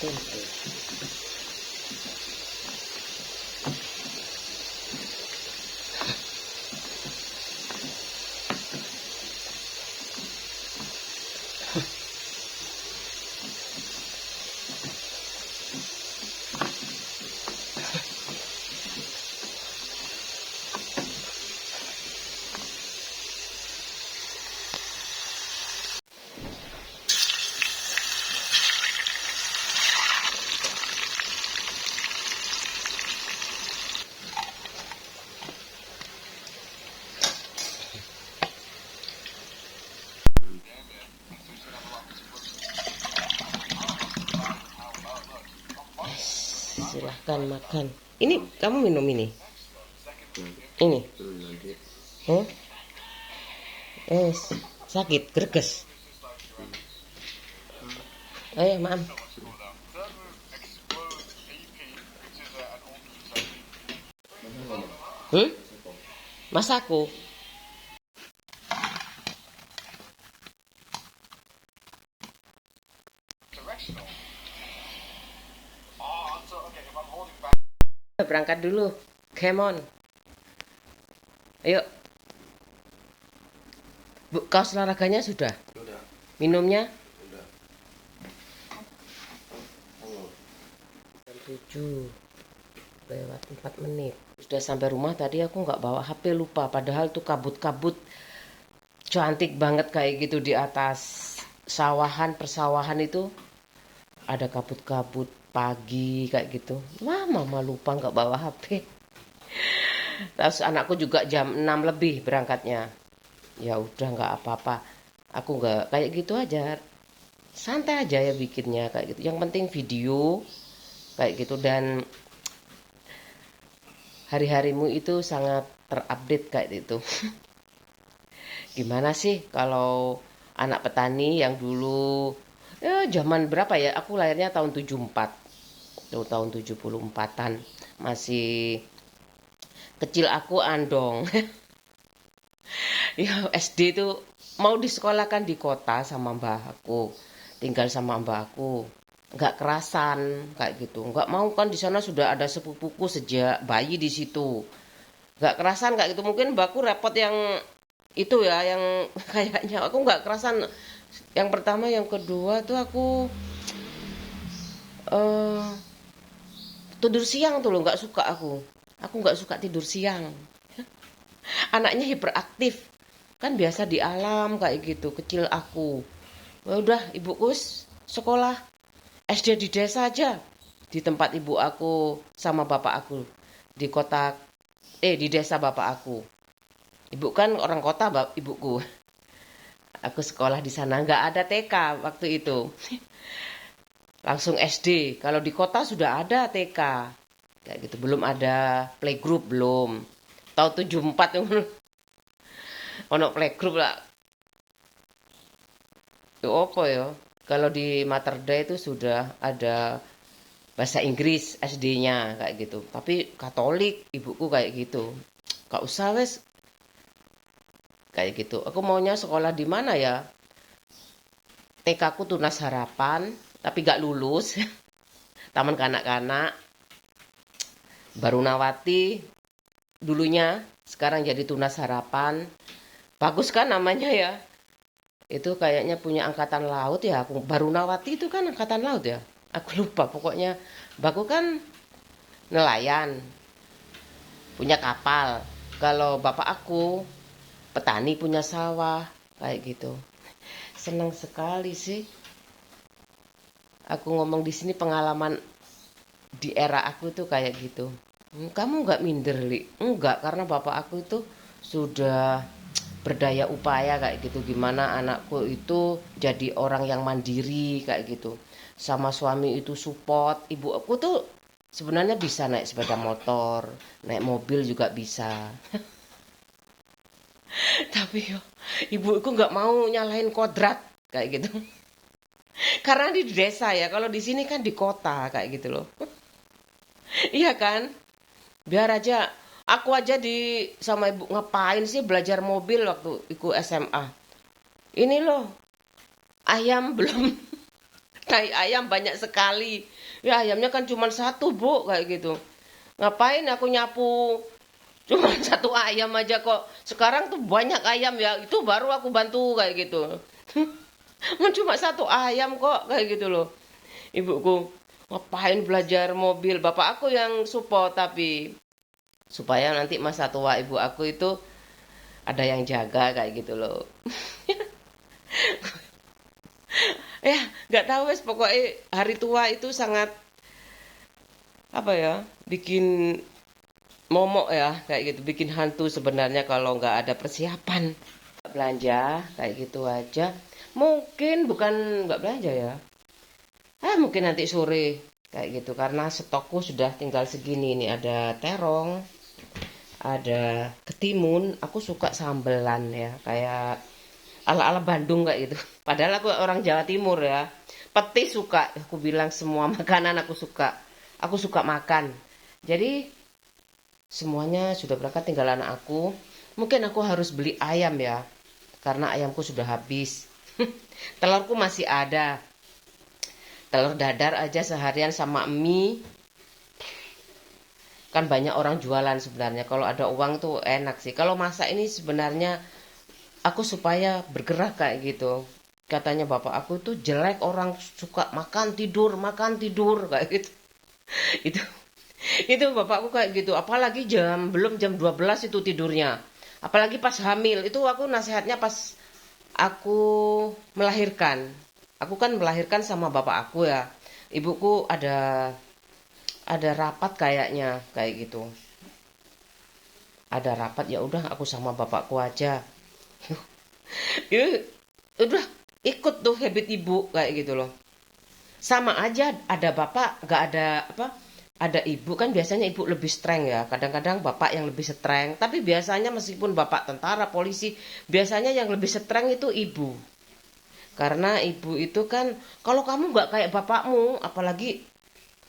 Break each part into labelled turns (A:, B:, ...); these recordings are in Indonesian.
A: tempe. Silahkan makan. Ini kamu minum ini? Ini? Hah? Sakit, greges. Ayo, maam. Masaku. Berangkat dulu. Come on. Ayo. Bu, kaos olahraganya sudah?
B: Udah.
A: Minumnya?
B: Udah.
A: Jam 7 lewat 4 menit. Sudah sampai rumah tadi aku nggak bawa HP, lupa. Padahal tuh kabut-kabut cantik banget kayak gitu di atas sawahan, persawahan itu. Ada kabut-kabut pagi kayak gitu. Wah, mama lupa nggak bawa HP. Terus anakku juga jam 6 lebih berangkatnya. Ya udah nggak apa-apa. Aku nggak kayak gitu aja. Santai aja ya bikinnya kayak gitu. Yang penting video kayak gitu, dan hari-harimu itu sangat terupdate kayak gitu. Gimana sih kalau anak petani yang dulu ya zaman berapa ya? Aku lahirnya tahun 74. Tuh, tahun 74-an. Masih kecil aku andong. Ya SD itu mau disekolahkan di kota sama mbah aku. Tinggal sama mbah aku. Nggak kerasan kayak gitu. Nggak mau kan, di sana sudah ada sepupuku sejak bayi di situ. Nggak kerasan kayak gitu. Mungkin mbahku repot yang itu ya, yang kayaknya aku nggak kerasan. Yang pertama, yang kedua tuh aku eh tidur siang tuh loh, nggak suka aku nggak suka tidur siang. Anaknya hiperaktif kan, biasa di alam kayak gitu kecil aku. Ya udah, ibuku sekolah SD di desa aja, di tempat ibu aku sama bapak aku di kota, di desa bapak aku. Ibu kan orang kota, ibuku. Aku sekolah di sana, nggak ada TK waktu itu. Langsung SD. Kalau di kota sudah ada TK. Kayak gitu, belum ada playgroup, belum. Tahun 74 yang ono playgroup lah. Itu apa ya? Kalau di Materda itu sudah ada bahasa Inggris SD-nya kayak gitu. Tapi Katolik ibuku kayak gitu. Gak usah wes kayak gitu. Aku maunya sekolah di mana ya? TK ku Tunas Harapan, tapi gak lulus. Taman kanak-kanak. Barunawati dulunya, sekarang jadi Tunas Harapan. Bagus kan namanya ya? Itu kayaknya punya angkatan laut ya. Barunawati itu kan angkatan laut ya. Aku lupa pokoknya. Baku kan nelayan, punya kapal. Kalau bapak aku petani, punya sawah kayak gitu. Senang sekali sih. Aku ngomong di sini pengalaman di era aku tuh kayak gitu. Kamu nggak minder, Li? Enggak, karena bapak aku itu sudah berdaya upaya kayak gitu. Gimana anakku itu jadi orang yang mandiri kayak gitu. Sama suami itu support. Ibu aku tuh sebenarnya bisa naik sepeda motor, naik mobil juga bisa. Tapi yo, ibu aku nggak mau nyalahin kodrat kayak gitu. Karena di desa ya, kalau di sini kan di kota kayak gitu loh. Iya kan? Biar aja, aku aja di sama ibu ngapain sih belajar mobil waktu ikut SMA. Ini loh, ayam belum nafkahi ayam banyak sekali. Ya ayamnya kan cuma satu bu, kayak gitu. Ngapain aku nyapu cuma satu ayam aja kok. Sekarang tuh banyak ayam ya, itu baru aku bantu kayak gitu. Cuma satu ayam kok kayak gitu loh. Ibuku, ngapain belajar mobil? Bapak aku yang support tapi supaya nanti masa tua ibu aku itu ada yang jaga kayak gitu loh. Ya, nggak tahu wes pokoknya hari tua itu sangat apa ya, bikin momok ya kayak gitu, bikin hantu sebenarnya kalau nggak ada persiapan. Belanja kayak gitu aja. Mungkin bukan nggak belanja ya. Mungkin nanti sore kayak gitu karena stokku sudah tinggal segini nih, ada terong, ada ketimun. Aku suka sambelan ya, kayak ala-ala Bandung kayak gitu. Padahal aku orang Jawa Timur ya. Petis suka, aku bilang semua makanan aku suka. Aku suka makan. Jadi semuanya sudah berangkat tinggal anak aku. Mungkin aku harus beli ayam ya. Karena ayamku sudah habis. Telurku masih ada. Telur dadar aja seharian sama mie. Kan banyak orang jualan sebenarnya. Kalau ada uang tuh enak sih. Kalau masak ini sebenarnya aku supaya bergerak kayak gitu. Katanya bapak aku tuh jelek orang suka makan tidur kayak gitu. Itu itu bapakku kayak gitu. Apalagi belum jam 12 itu tidurnya. Apalagi pas hamil. Itu aku nasihatnya pas aku melahirkan. Aku kan melahirkan sama bapak aku ya. Ibuku ada rapat kayaknya kayak gitu. Ada rapat ya udah aku sama bapakku aja. Ya, udah ikut tuh habit ibu kayak gitu loh. Sama aja ada bapak nggak ada apa, ada ibu kan biasanya ibu lebih streng ya, kadang-kadang bapak yang lebih streng, tapi biasanya meskipun bapak tentara polisi biasanya yang lebih streng itu ibu, karena ibu itu kan kalau kamu nggak kayak bapakmu, apalagi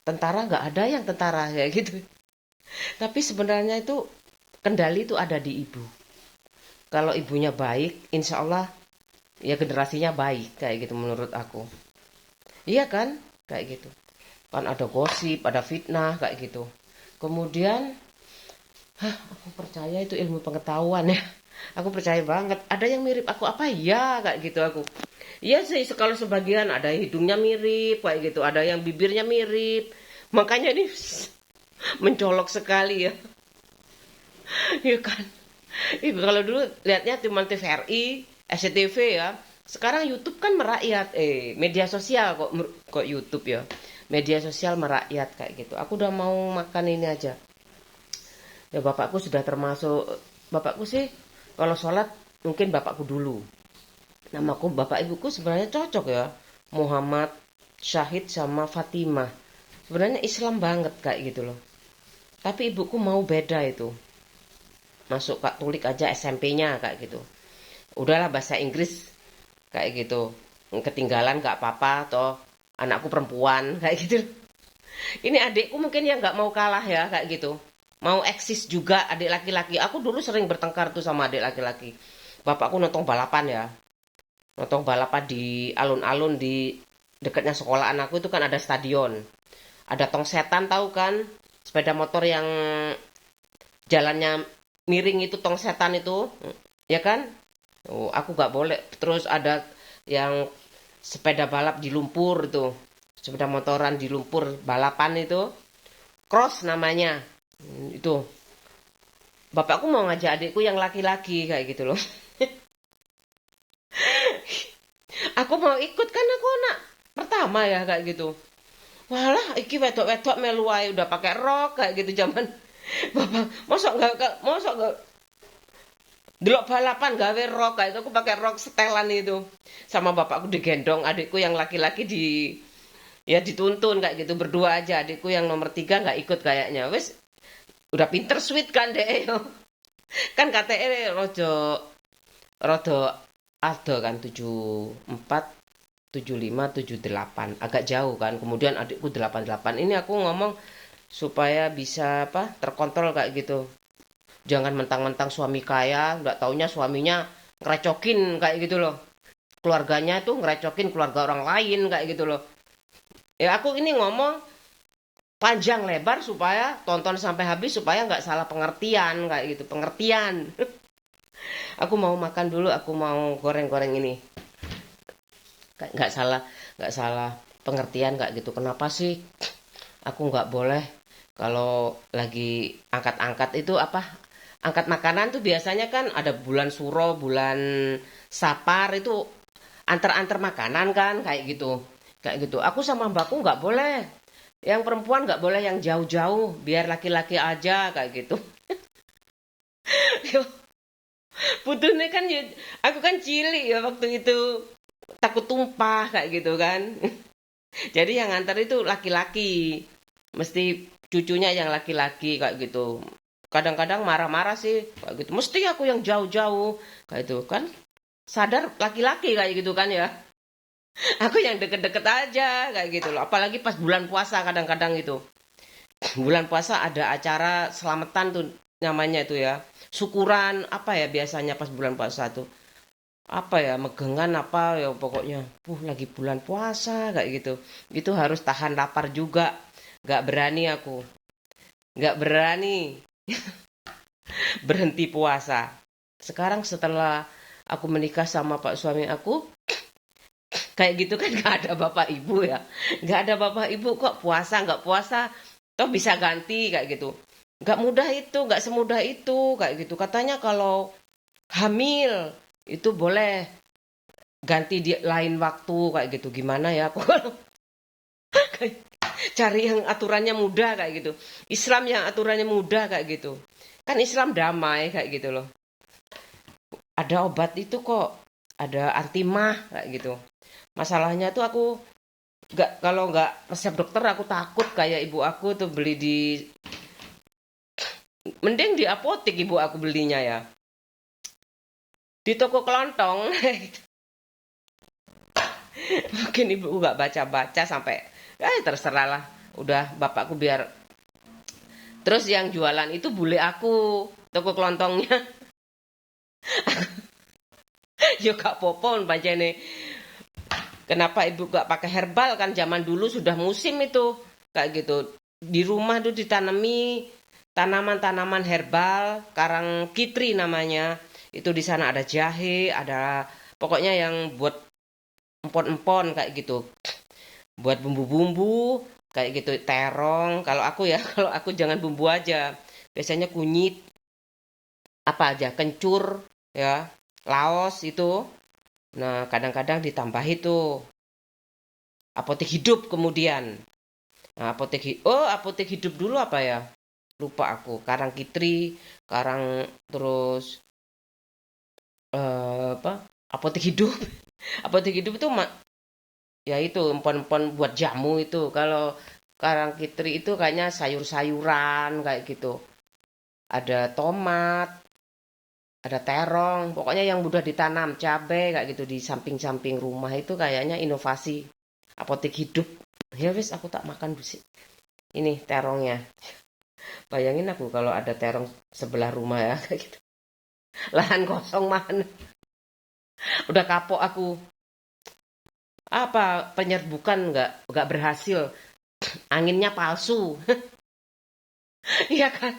A: tentara, nggak ada yang tentara ya gitu. Tapi sebenarnya itu kendali itu ada di ibu. Kalau ibunya baik insya Allah ya generasinya baik kayak gitu menurut aku. Iya kan? Kayak gitu. Kan ada gosip, ada fitnah kayak gitu. Kemudian, aku percaya itu ilmu pengetahuan ya. Aku percaya banget. Ada yang mirip aku apa ya kayak gitu aku. Iya sih kalau sebagian ada hidungnya mirip kayak gitu, ada yang bibirnya mirip. Makanya ini mencolok sekali ya. Iya kan? Ibu kalau dulu lihatnya cuma TVRI, SCTV ya. Sekarang YouTube kan merakyat, media sosial kok YouTube ya. Media sosial merakyat kayak gitu. Aku udah mau makan ini aja. Ya bapakku sudah termasuk, bapakku sih kalau sholat mungkin bapakku dulu. Namaku bapak ibuku sebenarnya cocok ya. Muhammad, Syahid sama Fatimah. Sebenarnya Islam banget kayak gitu loh. Tapi ibuku mau beda itu. Masuk Katolik aja SMP-nya kayak gitu. Udahlah bahasa Inggris kayak gitu, ketinggalan gak apa-apa toh, anakku perempuan kayak gitu. Ini adikku mungkin yang nggak mau kalah ya kayak gitu, mau eksis juga adik laki-laki. Aku dulu sering bertengkar tuh sama adik laki-laki. Bapakku nonton balapan ya, nonton balapan di alun-alun di dekatnya sekolah anakku itu kan ada stadion, ada tong setan tahu kan, sepeda motor yang jalannya miring itu tong setan itu ya kan. Oh, aku nggak boleh. Terus ada yang sepeda balap di lumpur tuh, sepeda motoran di lumpur balapan itu, cross namanya. Itu bapakku mau ngajak adikku yang laki-laki kayak gitu loh. Aku mau ikut kan aku anak pertama ya kayak gitu. Walah, iki wedok-wedok melu ae udah pakai rok kayak gitu zaman. Bapak, mosok nggak delok balapan gawe rok kayak itu, aku pakai rok setelan itu. Sama bapakku digendong, adikku yang laki-laki ya dituntun kayak gitu berdua aja. Adikku yang nomor 3 nggak ikut kayaknya. Wes udah pinter sweet kan deh. Kan KTE rojo rodo ada kan 74 75 78 agak jauh kan. Kemudian adikku 88. Ini aku ngomong supaya bisa apa terkontrol kayak gitu. Jangan mentang-mentang suami kaya, nggak taunya suaminya ngerecokin kayak gitu loh. Keluarganya tuh ngerecokin keluarga orang lain kayak gitu loh. Ya aku ini ngomong panjang lebar supaya tonton sampai habis supaya nggak salah pengertian kayak gitu, pengertian. Aku mau makan dulu, aku mau goreng-goreng ini. Nggak salah, nggak salah pengertian kayak gitu. Kenapa sih aku nggak boleh kalau lagi angkat-angkat itu apa? Angkat makanan tuh biasanya kan ada bulan Suro, bulan Sapar itu antar-antar makanan kan kayak gitu. Kayak gitu. Aku sama mbakku nggak boleh. Yang perempuan nggak boleh yang jauh-jauh, biar laki-laki aja kayak gitu. Putusnya kan aku kan cilik ya waktu itu takut tumpah kayak gitu kan. Jadi yang nganter itu laki-laki. Mesti cucunya yang laki-laki kayak gitu. Kadang-kadang marah-marah sih kayak gitu. Mesti aku yang jauh-jauh kayak itu kan. Sadar laki-laki kayak gitu kan ya. Aku yang deket-deket aja kayak gitu loh. Apalagi pas bulan puasa kadang-kadang itu. Bulan puasa ada acara selamatan tuh namanya itu ya. Syukuran apa ya biasanya pas bulan puasa tuh. Apa ya megengan apa ya pokoknya. Lagi bulan puasa kayak gitu. Itu harus tahan lapar juga. Gak berani aku. Gak berani berhenti puasa. Sekarang setelah aku menikah sama pak suami aku, kayak gitu kan gak ada bapak ibu ya. Gak ada bapak ibu kok puasa gak puasa. Toh bisa ganti kayak gitu. Gak mudah itu, gak semudah itu kayak gitu. Katanya kalau hamil itu boleh ganti di lain waktu kayak gitu. Gimana ya aku kalau cari yang aturannya mudah kayak gitu. Islam yang aturannya mudah kayak gitu. Kan Islam damai kayak gitu loh. Ada obat itu kok, ada anti mah kayak gitu. Masalahnya tuh aku nggak kalau nggak resep dokter aku takut kayak ibu aku tuh beli di mending di apotek ibu aku belinya ya di toko kelontong. Mungkin ibu nggak baca-baca sampai terserah lah udah bapakku biar terus yang jualan itu bule aku toko kelontongnya. Yo gak popon nih. Kenapa ibu gak pakai herbal kan zaman dulu sudah musim itu kayak gitu. Di rumah tuh ditanami tanaman-tanaman herbal, karang kitri namanya. Itu di sana ada jahe, ada pokoknya yang buat empon-empon kayak gitu. Buat bumbu-bumbu kayak gitu, terong. Kalau aku ya, kalau aku jangan bumbu aja. Biasanya kunyit apa aja, kencur ya, laos itu. Nah, kadang-kadang ditambah itu apotek hidup kemudian. Nah, apotek hidup dulu apa ya? Lupa aku. Karang kitri, karang terus apa? Apotek hidup. Apotek hidup itu ya itu empon-empon buat jamu itu. Kalau karang kitri itu kayaknya sayur-sayuran kayak gitu. Ada tomat, ada terong, pokoknya yang mudah ditanam, cabai kayak gitu di samping-samping rumah itu kayaknya inovasi apotek hidup. Ya wis aku tak makan sih. Ini terongnya. Bayangin aku kalau ada terong sebelah rumah ya kayak gitu. Lahan kosong mana? Udah kapok aku. Apa penyerbukan nggak berhasil. Anginnya palsu. Iya kan?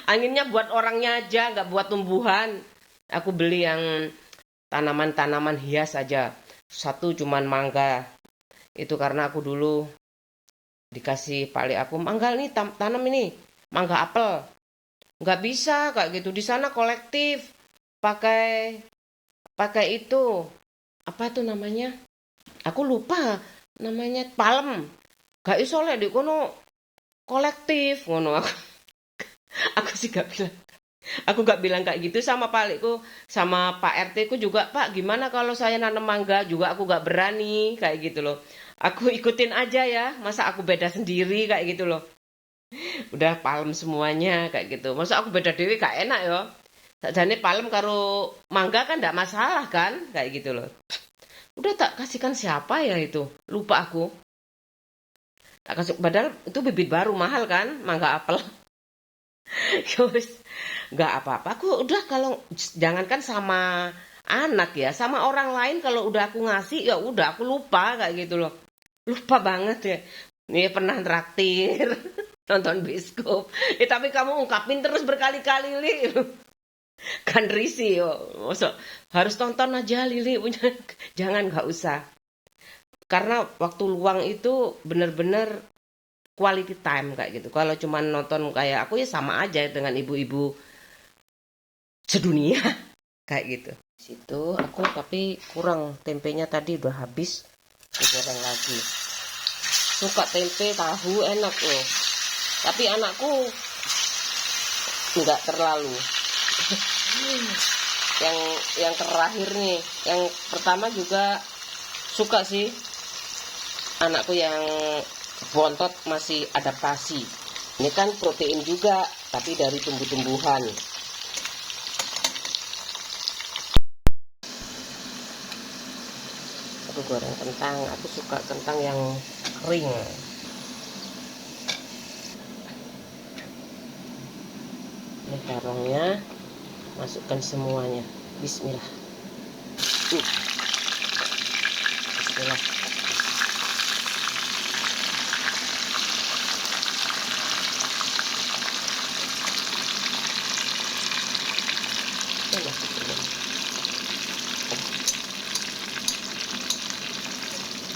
A: Anginnya buat orangnya aja, nggak buat tumbuhan. Aku beli yang tanaman-tanaman hias aja. Satu cuman mangga. Itu karena aku dulu dikasih pali aku mangga nih tanam ini mangga apel nggak bisa kayak gitu di sana kolektif pakai pakai itu apa tuh namanya aku lupa namanya palem gak iso lek di kono kolektif ngono aku sih gak bilang aku gak bilang kayak gitu sama palikku sama Pak RT ku juga Pak gimana kalau saya nanam mangga juga aku gak berani kayak gitu loh aku ikutin aja ya masa aku beda sendiri kayak gitu loh udah palem semuanya kayak gitu masa aku beda dewi gak enak ya sakjane palem karo mangga kan ndak masalah kan kayak gitu loh udah tak kasihkan siapa ya itu lupa aku tak kasih padahal itu bibit baru mahal kan mangga apel. Yowes nggak apa-apa aku udah kalau jangankan sama anak ya sama orang lain kalau udah aku ngasih ya udah aku lupa kayak gitu loh Lupa banget ya. Ini pernah traktir nonton bioskop. Tapi kamu ungkapin terus berkali-kali, Li. Kan risih yo. Masa harus tonton aja, Lili punya. Jangan, nggak usah. Karena waktu luang itu bener-bener quality time kayak gitu. Kalau cuma nonton kayak aku ya sama aja dengan ibu-ibu sedunia kayak gitu. Situ aku tapi kurang tempenya tadi udah habis, digoreng lagi. Suka tempe tahu enak loh. Tapi anakku nggak terlalu. yang terakhir nih, yang pertama juga suka sih. Anakku yang bontot masih adaptasi. Ini kan protein juga, tapi dari tumbuh-tumbuhan. Aku goreng kentang, aku suka kentang yang kering. Ini terongnya, masukkan semuanya. Bismillah. Bismillah.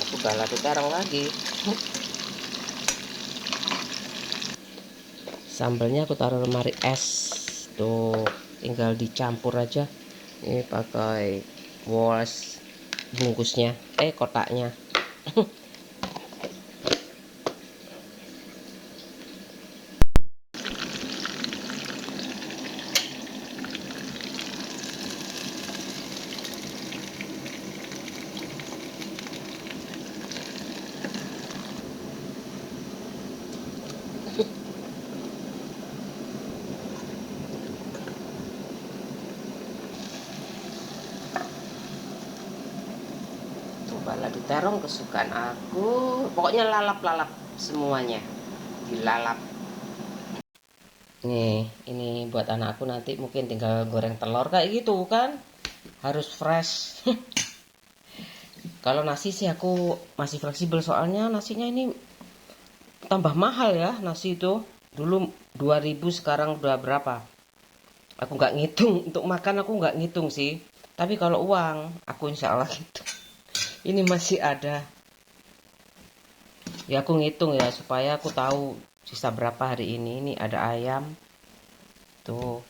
A: Aku balado terong lagi. Sambalnya aku taruh lemari es. Tuh, tinggal dicampur aja. Ini pakai Walls bungkusnya, kotaknya. Balado terong kesukaan aku. Pokoknya lalap-lalap semuanya. Dilalap. Nih, ini buat anakku nanti mungkin tinggal goreng telur kayak gitu kan. Harus fresh. Kalau nasi sih aku masih fleksibel soalnya nasinya ini tambah mahal ya nasi itu. Dulu 2000 sekarang udah berapa? Aku nggak ngitung. Untuk makan aku nggak ngitung sih. Tapi kalau uang aku insya Allah gitu. Ini masih ada. Ya aku ngitung ya supaya aku tahu sisa berapa hari ini. Ini ada ayam. Tuh.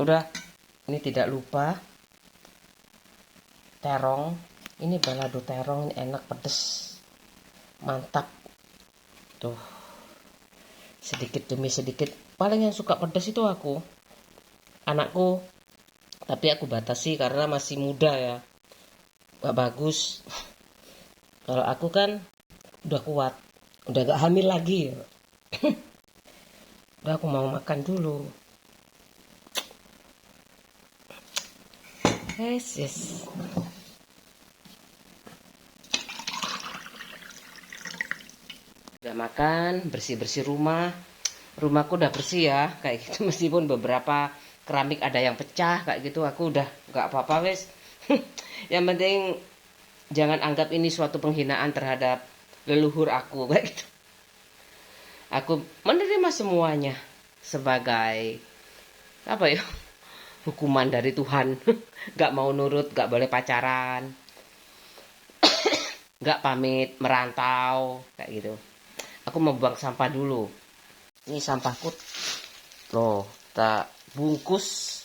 A: Udah. Ini tidak lupa terong. Ini balado terong, ini enak pedes. Mantap. Tuh. Sedikit demi sedikit. Paling yang suka pedes itu aku. Anakku. Tapi aku batasi karena masih muda ya. Gak bagus. Kalau aku kan udah kuat, udah gak hamil lagi. Udah aku mau makan dulu. Yes. Udah makan, bersih-bersih rumah. Rumahku udah bersih ya, kayak gitu. Meskipun beberapa keramik ada yang pecah kayak gitu, aku udah gak apa-apa wes. Yang penting jangan anggap ini suatu penghinaan terhadap leluhur aku kayak gitu. Aku menerima semuanya sebagai apa ya? Hukuman dari Tuhan. Gak mau nurut, gak boleh pacaran, gak pamit merantau kayak gitu. Aku mau buang sampah dulu. Ini sampahku loh, tak bungkus.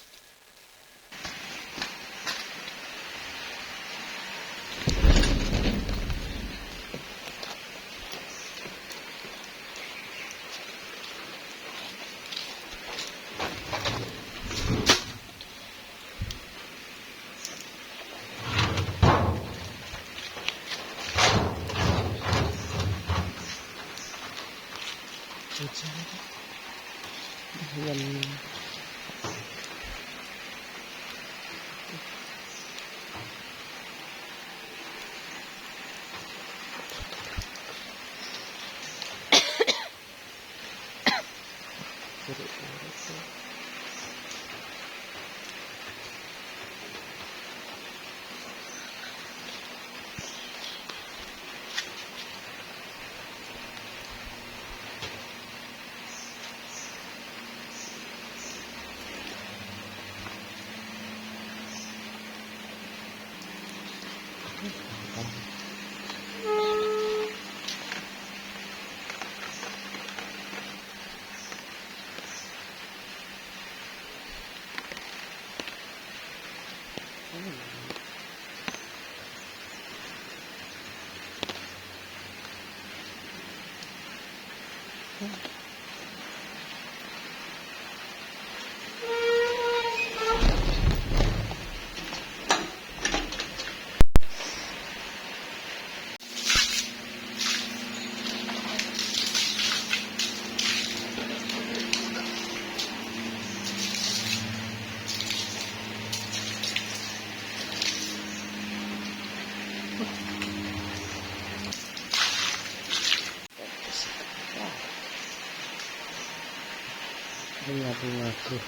A: Bunga-bungaku.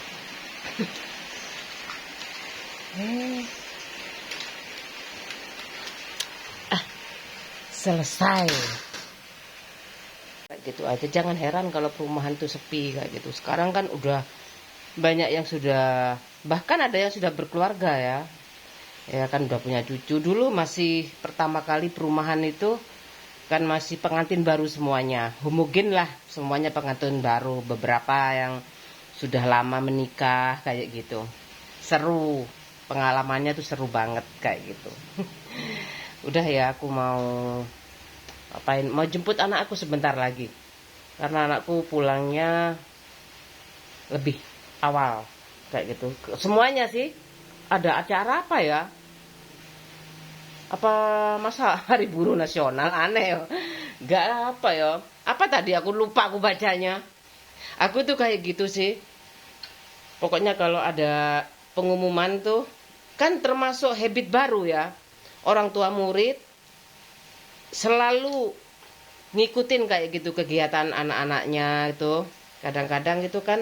A: Selesai. Kayak gitu aja. Jangan heran kalau perumahan tuh sepi kayak gitu. Sekarang kan udah banyak yang sudah, bahkan ada yang sudah berkeluarga ya. Ya kan udah punya cucu. Dulu masih pertama kali perumahan itu kan masih pengantin baru semuanya. Homogen lah, semuanya pengantin baru. Beberapa yang sudah lama menikah kayak gitu. Seru. Pengalamannya tuh seru banget kayak gitu. Udah ya, aku mau apain? Mau jemput anak aku sebentar lagi. Karena anakku pulangnya lebih awal kayak gitu. Semuanya sih. Ada acara apa ya? Apa masa hari buruh nasional? Aneh ya. Gak apa ya. Apa tadi aku lupa aku bacanya. Aku tuh kayak gitu sih. Pokoknya kalau ada pengumuman tuh kan termasuk habit baru ya. Orang tua murid selalu ngikutin kayak gitu kegiatan anak-anaknya itu. Kadang-kadang itu kan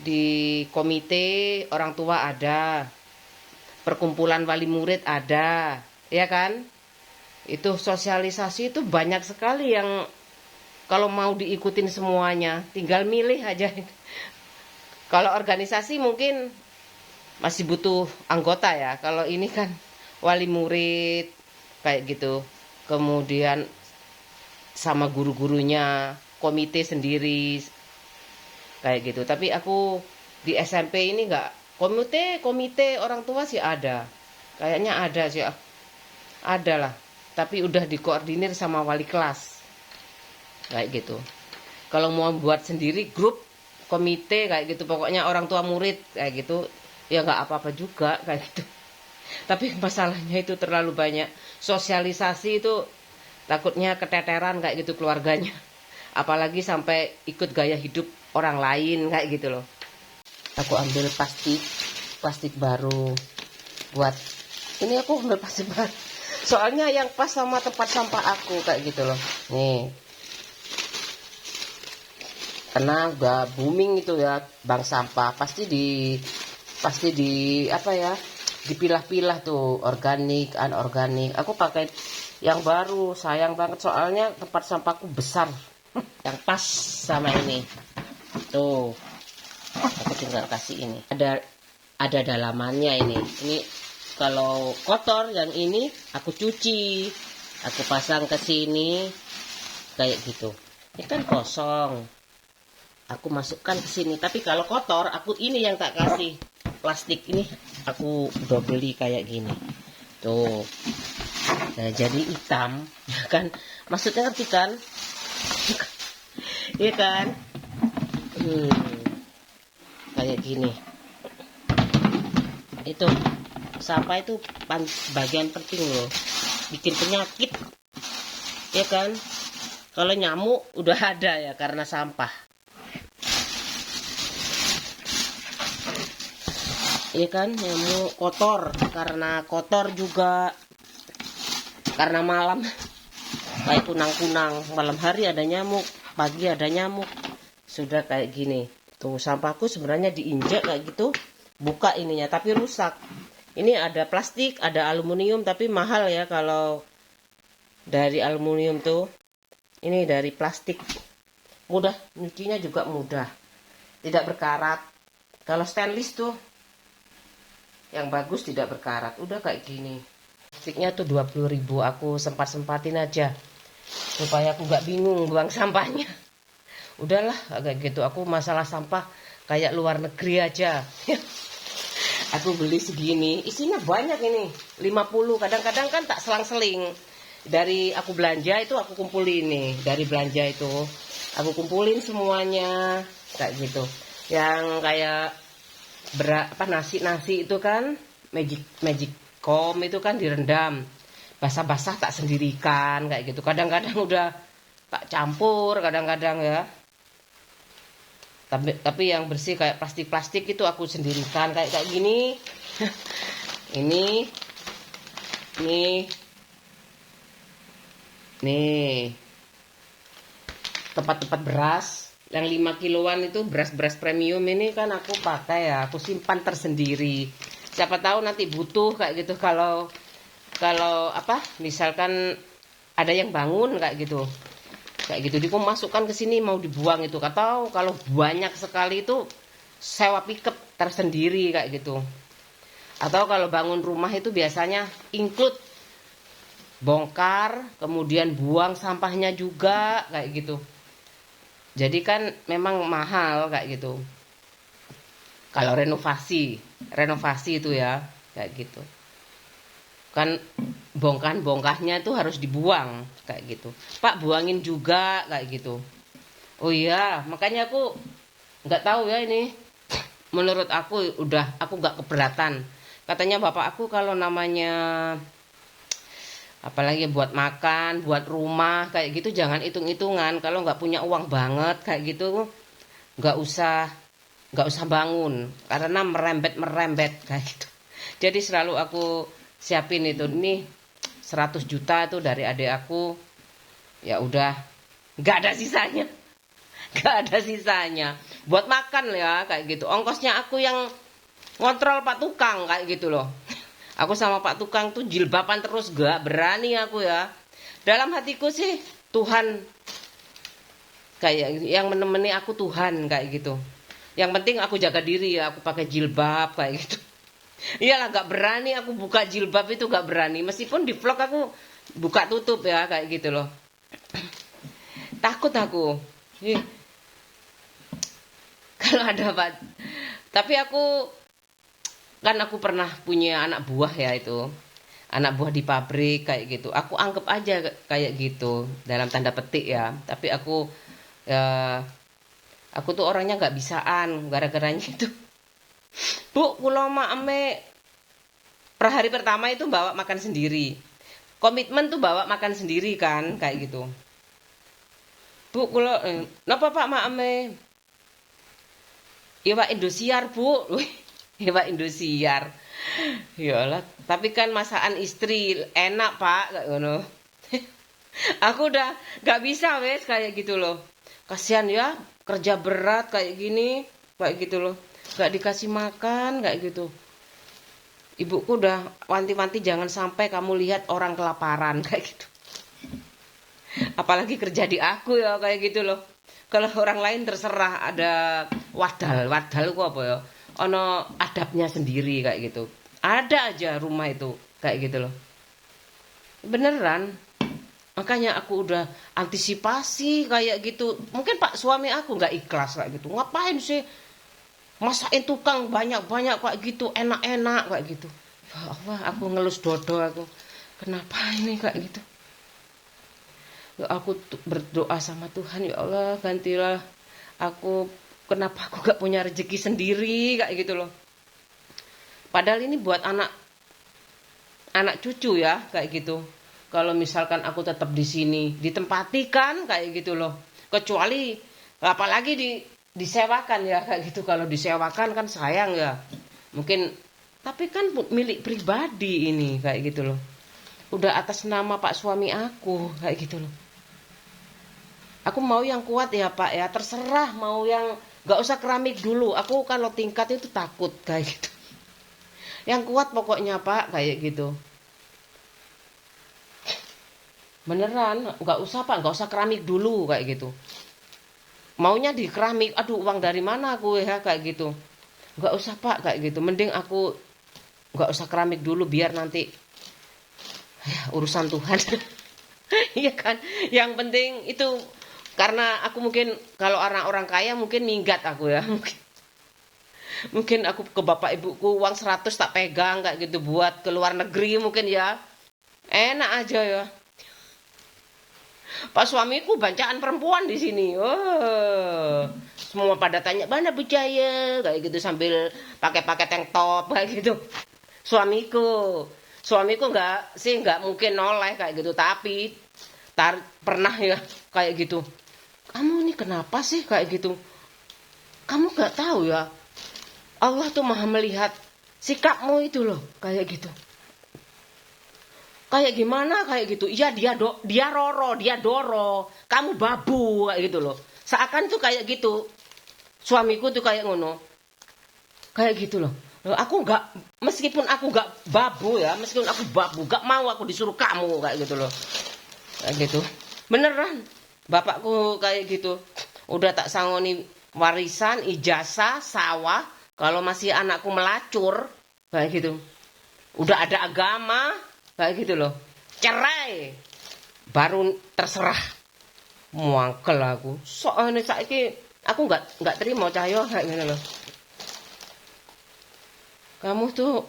A: di komite orang tua ada, perkumpulan wali murid ada, ya kan? Itu sosialisasi itu banyak sekali yang kalau mau diikutin semuanya, tinggal milih aja. Kalau organisasi mungkin masih butuh anggota ya. Kalau ini kan wali murid kayak gitu. Kemudian sama guru-gurunya, komite sendiri kayak gitu. Tapi aku di SMP ini enggak, komite orang tua sih ada. Kayaknya ada sih. Ada lah. Tapi udah dikoordinir sama wali kelas. Kayak gitu. Kalau mau buat sendiri grup komite kayak gitu, pokoknya orang tua murid kayak gitu, ya nggak apa-apa juga kayak gitu. Tapi masalahnya itu terlalu banyak sosialisasi, itu takutnya keteteran kayak gitu keluarganya. Apalagi sampai ikut gaya hidup orang lain kayak gitu loh. Aku ambil plastik baru buat ini, aku ambil plastik baru. Soalnya yang pas sama tempat sampah aku kayak gitu loh. Nih. Karena udah booming itu ya bank sampah, pasti di apa ya, dipilah-pilah tuh, organik, anorganik. Aku pakai yang baru, sayang banget soalnya tempat sampahku besar. Yang pas sama ini tuh, aku tinggal kasih ini, ada dalamannya ini kalau kotor yang ini aku cuci, aku pasang ke sini kayak gitu. Ini kan kosong, aku masukkan ke sini. Tapi kalau kotor, aku ini yang tak kasih plastik ini, aku udah beli kayak gini tuh. Nah, jadi hitam ya kan, maksudnya ngerti kan? Iya kan? Kayak gini. Itu sampah itu bagian penting loh, bikin penyakit ya kan. Kalau nyamuk udah ada ya karena sampah. Iya kan, nyamuk, kotor karena kotor juga, karena malam kayak kunang-kunang, malam hari ada nyamuk, pagi ada nyamuk. Sudah kayak gini tuh, sampahku sebenarnya diinjak kayak gitu, buka ininya tapi rusak. Ini ada plastik, ada aluminium, tapi mahal ya kalau dari aluminium tuh. Ini dari plastik, mudah nyucinya juga mudah, tidak berkarat. Kalau stainless tuh yang bagus tidak berkarat. Udah kayak gini. Plastiknya tuh 20.000, aku sempat-sempatin aja supaya aku gak bingung buang sampahnya. Udahlah kayak gitu, aku masalah sampah kayak luar negeri aja. Aku beli segini, isinya banyak ini, 50. Kadang-kadang kan tak selang-seling. Dari aku belanja itu aku kumpulin nih, dari belanja itu Aku kumpulin semuanya kayak gitu. Yang kayak nasi itu kan magicom itu kan direndam. Basah-basah tak sendirikan kayak gitu. Kadang-kadang udah tak campur, kadang-kadang ya. Tapi yang bersih kayak plastik-plastik itu aku sendirikan kayak gini. Ini nih tempat-tempat beras yang 5 kiloan itu beras-beras premium ini kan aku pakai ya, aku simpan tersendiri. Siapa tahu nanti butuh kayak gitu kalau misalkan ada yang bangun kayak gitu. Kayak gitu aku masukkan ke sini mau dibuang itu. Atau kalau banyak sekali itu sewa pickup tersendiri kayak gitu. Atau kalau bangun rumah itu biasanya include bongkar, kemudian buang sampahnya juga kayak gitu. Jadi kan memang mahal kayak gitu. Kalau renovasi itu ya kayak gitu. Kan bongkahnya itu harus dibuang kayak gitu. Pak buangin juga kayak gitu. Oh iya, makanya aku nggak tahu ya ini. Menurut aku aku nggak keberatan. Katanya bapak aku kalau namanya apalagi buat makan, buat rumah kayak gitu jangan hitung-hitungan. Kalau nggak punya uang banget kayak gitu nggak usah bangun karena merembet kayak gitu. Jadi selalu aku siapin itu nih 100 juta itu dari adik aku, ya udah nggak ada sisanya. Nggak ada sisanya buat makan ya kayak gitu. Ongkosnya aku yang ngontrol Pak Tukang kayak gitu loh. Aku sama Pak Tukang tuh jilbaban terus, gak berani aku ya. Dalam hatiku sih Tuhan kayak yang menemani aku, Tuhan kayak gitu. Yang penting aku jaga diri ya, aku pakai jilbab kayak gitu. Iyalah gak berani aku buka jilbab itu, gak berani. Meskipun di vlog aku buka tutup ya kayak gitu loh. Takut aku. Kalau ada Pak. Tapi aku pernah punya anak buah ya itu. Anak buah di pabrik kayak gitu. Aku anggap aja kayak gitu dalam tanda petik ya. Tapi aku tuh orangnya nggak bisaan gara-garanya itu. Bu, kula mak ame per hari pertama itu bawa makan sendiri. Komitmen tuh bawa makan sendiri kan kayak gitu. Bu, kula napa Pak mak ame? Iwak Indosiar, Bu. Iwak Indosiar. Yalah, tapi kan masakan istri enak, Pak, kayak ngono. Aku udah gak bisa wes kayak gitu loh. Kasihan ya, kerja berat kayak gini, kayak gitu loh. Gak dikasih makan kayak gitu. Ibuku udah wanti-wanti jangan sampai kamu lihat orang kelaparan kayak gitu. Apalagi kerja di aku ya kayak gitu loh. Kalau orang lain terserah ada wadal itu apa ya? Ono adabnya sendiri kayak gitu. Ada aja rumah itu kayak gitu loh. Beneran. Makanya aku udah antisipasi kayak gitu. Mungkin Pak suami aku nggak ikhlas kayak gitu. Ngapain sih masakin tukang banyak-banyak kayak gitu, enak-enak kayak gitu. Ya Allah, aku ngelus dodo aku. Kenapa ini kayak gitu? Ya aku berdoa sama Tuhan, ya Allah gantilah aku, kenapa aku gak punya rezeki sendiri kayak gitu loh. Padahal ini buat anak cucu ya kayak gitu. Kalau misalkan aku tetap di sini ditempati kan kayak gitu loh. Kecuali apalagi disewakan ya kayak gitu. Kalau disewakan kan sayang ya. Mungkin tapi kan milik pribadi ini kayak gitu loh. Udah atas nama Pak suami aku kayak gitu loh. Aku mau yang kuat ya Pak ya, terserah mau yang gak usah keramik dulu. Aku kalau tingkat itu takut kayak gitu. Yang kuat pokoknya Pak kayak gitu. Beneran, gak usah Pak, gak usah keramik dulu kayak gitu. Maunya di keramik, aduh uang dari mana aku ya kayak gitu. Gak usah Pak kayak gitu. Mending aku gak usah keramik dulu biar nanti ya, urusan Tuhan. Iya kan? Yang penting itu karena aku mungkin kalau orang-orang kaya mungkin minggat aku ya. Mungkin aku ke bapak ibuku uang 100 tak pegang kayak gitu buat ke luar negeri mungkin ya. Enak aja ya. Pas suamiku bacaan perempuan di sini. Oh, semua pada tanya mana Bujaya kayak gitu sambil pakai tank top kayak gitu. Suamiku, suamiku nggak mungkin noleh kayak gitu tapi pernah ya kayak gitu. Kamu ini kenapa sih kayak gitu? Kamu nggak tahu ya? Allah tuh maha melihat sikapmu itu loh kayak gitu. Kayak gimana kayak gitu? Iya dia roro, dia doro. Kamu babu kayak gitu loh. Seakan tuh kayak gitu. Suamiku tuh kayak ngono. Kayak gitu loh. Loh, meskipun aku nggak babu ya, meskipun aku babu, nggak mau aku disuruh kamu kayak gitu loh. Kayak gitu. Beneran. Bapakku kayak gitu. Udah tak sangoni warisan, ijazah, sawah. Kalau masih anakku melacur, kayak gitu. Udah ada agama, kayak gitu loh. Cerai. Baru terserah. Muangkel aku. Soalnya saiki aku nggak terima cahyo kayak gini loh. Kamu tuh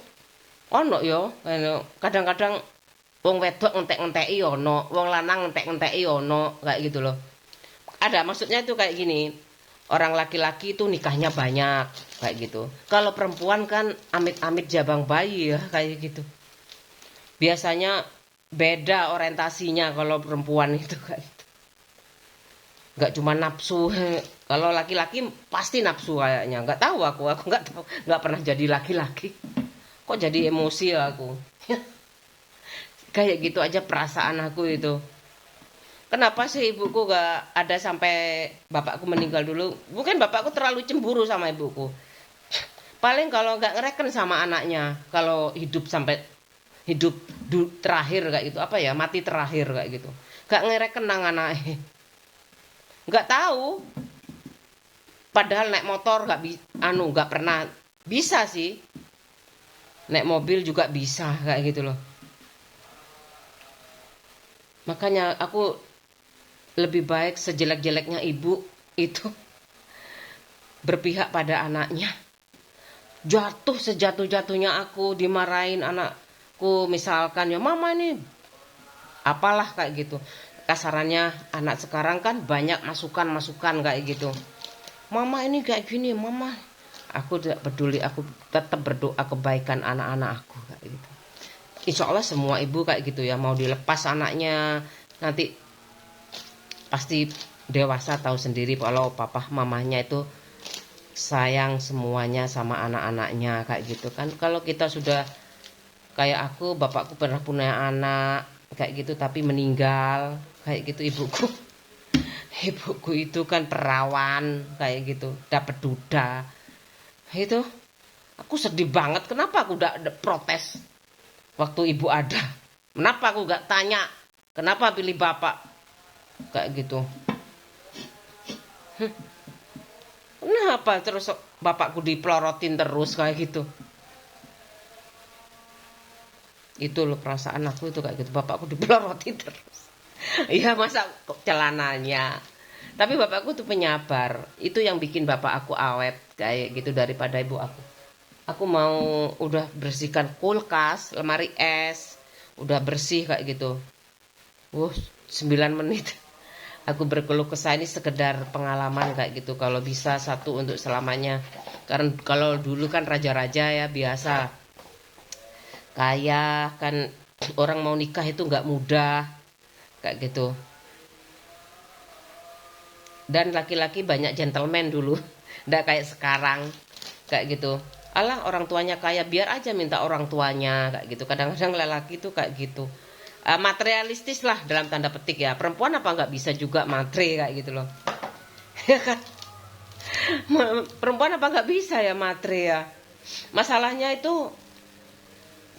A: ono yo, kadang-kadang wong wedok ngentek-ngenteki ono, wong lanang ngentek-ngenteki ono, kayak gitu loh. Ada maksudnya tuh kayak gini. Orang laki-laki itu nikahnya banyak kayak gitu. Kalau perempuan kan amit-amit jabang bayi ya kayak gitu. Biasanya beda orientasinya kalau perempuan itu kayak gitu. Nggak cuma nafsu. Kalau laki-laki pasti nafsu kayaknya. Nggak tahu aku nggak tahu, nggak pernah jadi laki-laki. Kok jadi emosi ya aku. Kayak gitu aja perasaan aku itu. Kenapa sih ibuku gak ada sampai bapakku meninggal dulu? Mungkin bapakku terlalu cemburu sama ibuku. Paling kalau nggak ngereken sama anaknya, kalau hidup sampai hidup terakhir kayak gitu, apa ya, mati terakhir kayak gitu. Gak ngereken nang anaknya. Nggak tahu. Padahal naik motor nggak pernah bisa sih. Naik mobil juga bisa kayak gitu loh. Makanya aku lebih baik sejelek-jeleknya ibu itu berpihak pada anaknya. Jatuh sejatuh-jatuhnya aku dimarahin anakku misalkan ya mama ini apalah kayak gitu. Kasarannya anak sekarang kan banyak masukan-masukan kayak gitu. Mama ini kayak gini, mama. Aku tidak peduli, aku tetap berdoa kebaikan anak-anak aku kayak gitu. Insya Allah semua ibu kayak gitu ya, mau dilepas anaknya nanti pasti dewasa tahu sendiri kalau papa mamanya itu sayang semuanya sama anak-anaknya kayak gitu kan. Kalau kita sudah kayak aku, bapakku pernah punya anak kayak gitu tapi meninggal kayak gitu ibuku. Ibuku itu kan perawan kayak gitu, dapat duda. Itu aku sedih banget. Kenapa aku udah protes waktu ibu ada? Kenapa aku gak tanya? Kenapa pilih bapak? Kayak gitu. Kenapa terus bapakku dipelorotin terus kayak gitu? Itu loh perasaan aku itu kayak gitu. Bapakku dipelorotin terus. Iya masa celananya. Tapi bapakku tuh penyabar. Itu yang bikin bapak aku awet kayak gitu daripada ibu aku. Aku mau udah bersihkan kulkas, lemari es, udah bersih kayak gitu. 9 menit. Aku berkeluh kesah ini sekedar pengalaman kayak gitu. Kalau bisa satu untuk selamanya. Karena kalau dulu kan raja-raja ya biasa. Kaya kan orang mau nikah itu nggak mudah kayak gitu. Dan laki-laki banyak gentleman dulu. Nggak kayak sekarang kayak gitu. Alah orang tuanya kaya biar aja minta orang tuanya kayak gitu. Kadang-kadang lelaki itu kayak gitu. Materialistis lah dalam tanda petik ya. Perempuan apa nggak bisa juga matre kayak gitu loh. Ya kan? Perempuan apa nggak bisa ya matre ya. Masalahnya itu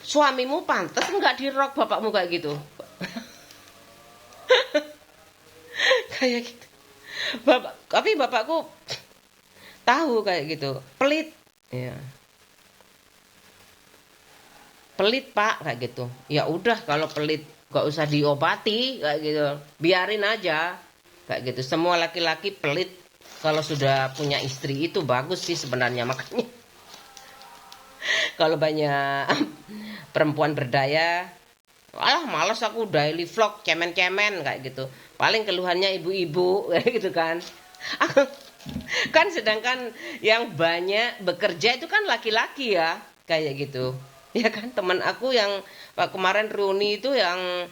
A: suamimu pantas nggak dirok bapakmu kayak gitu. Kayak gitu. Tapi bapakku tahu kayak gitu. Pelit. Ya. Pelit pak kayak gitu. Ya udah kalau pelit gak usah diobati kayak gitu. Biarin aja kayak gitu. Semua laki-laki pelit kalau sudah punya istri itu bagus sih sebenarnya makanya. Kalau banyak perempuan berdaya Alah males aku daily vlog cemen-cemen kayak gitu. Paling keluhannya ibu-ibu kayak gitu kan. Aku kan sedangkan yang banyak bekerja itu kan laki-laki ya kayak gitu. Ya kan teman aku yang kemarin reuni itu yang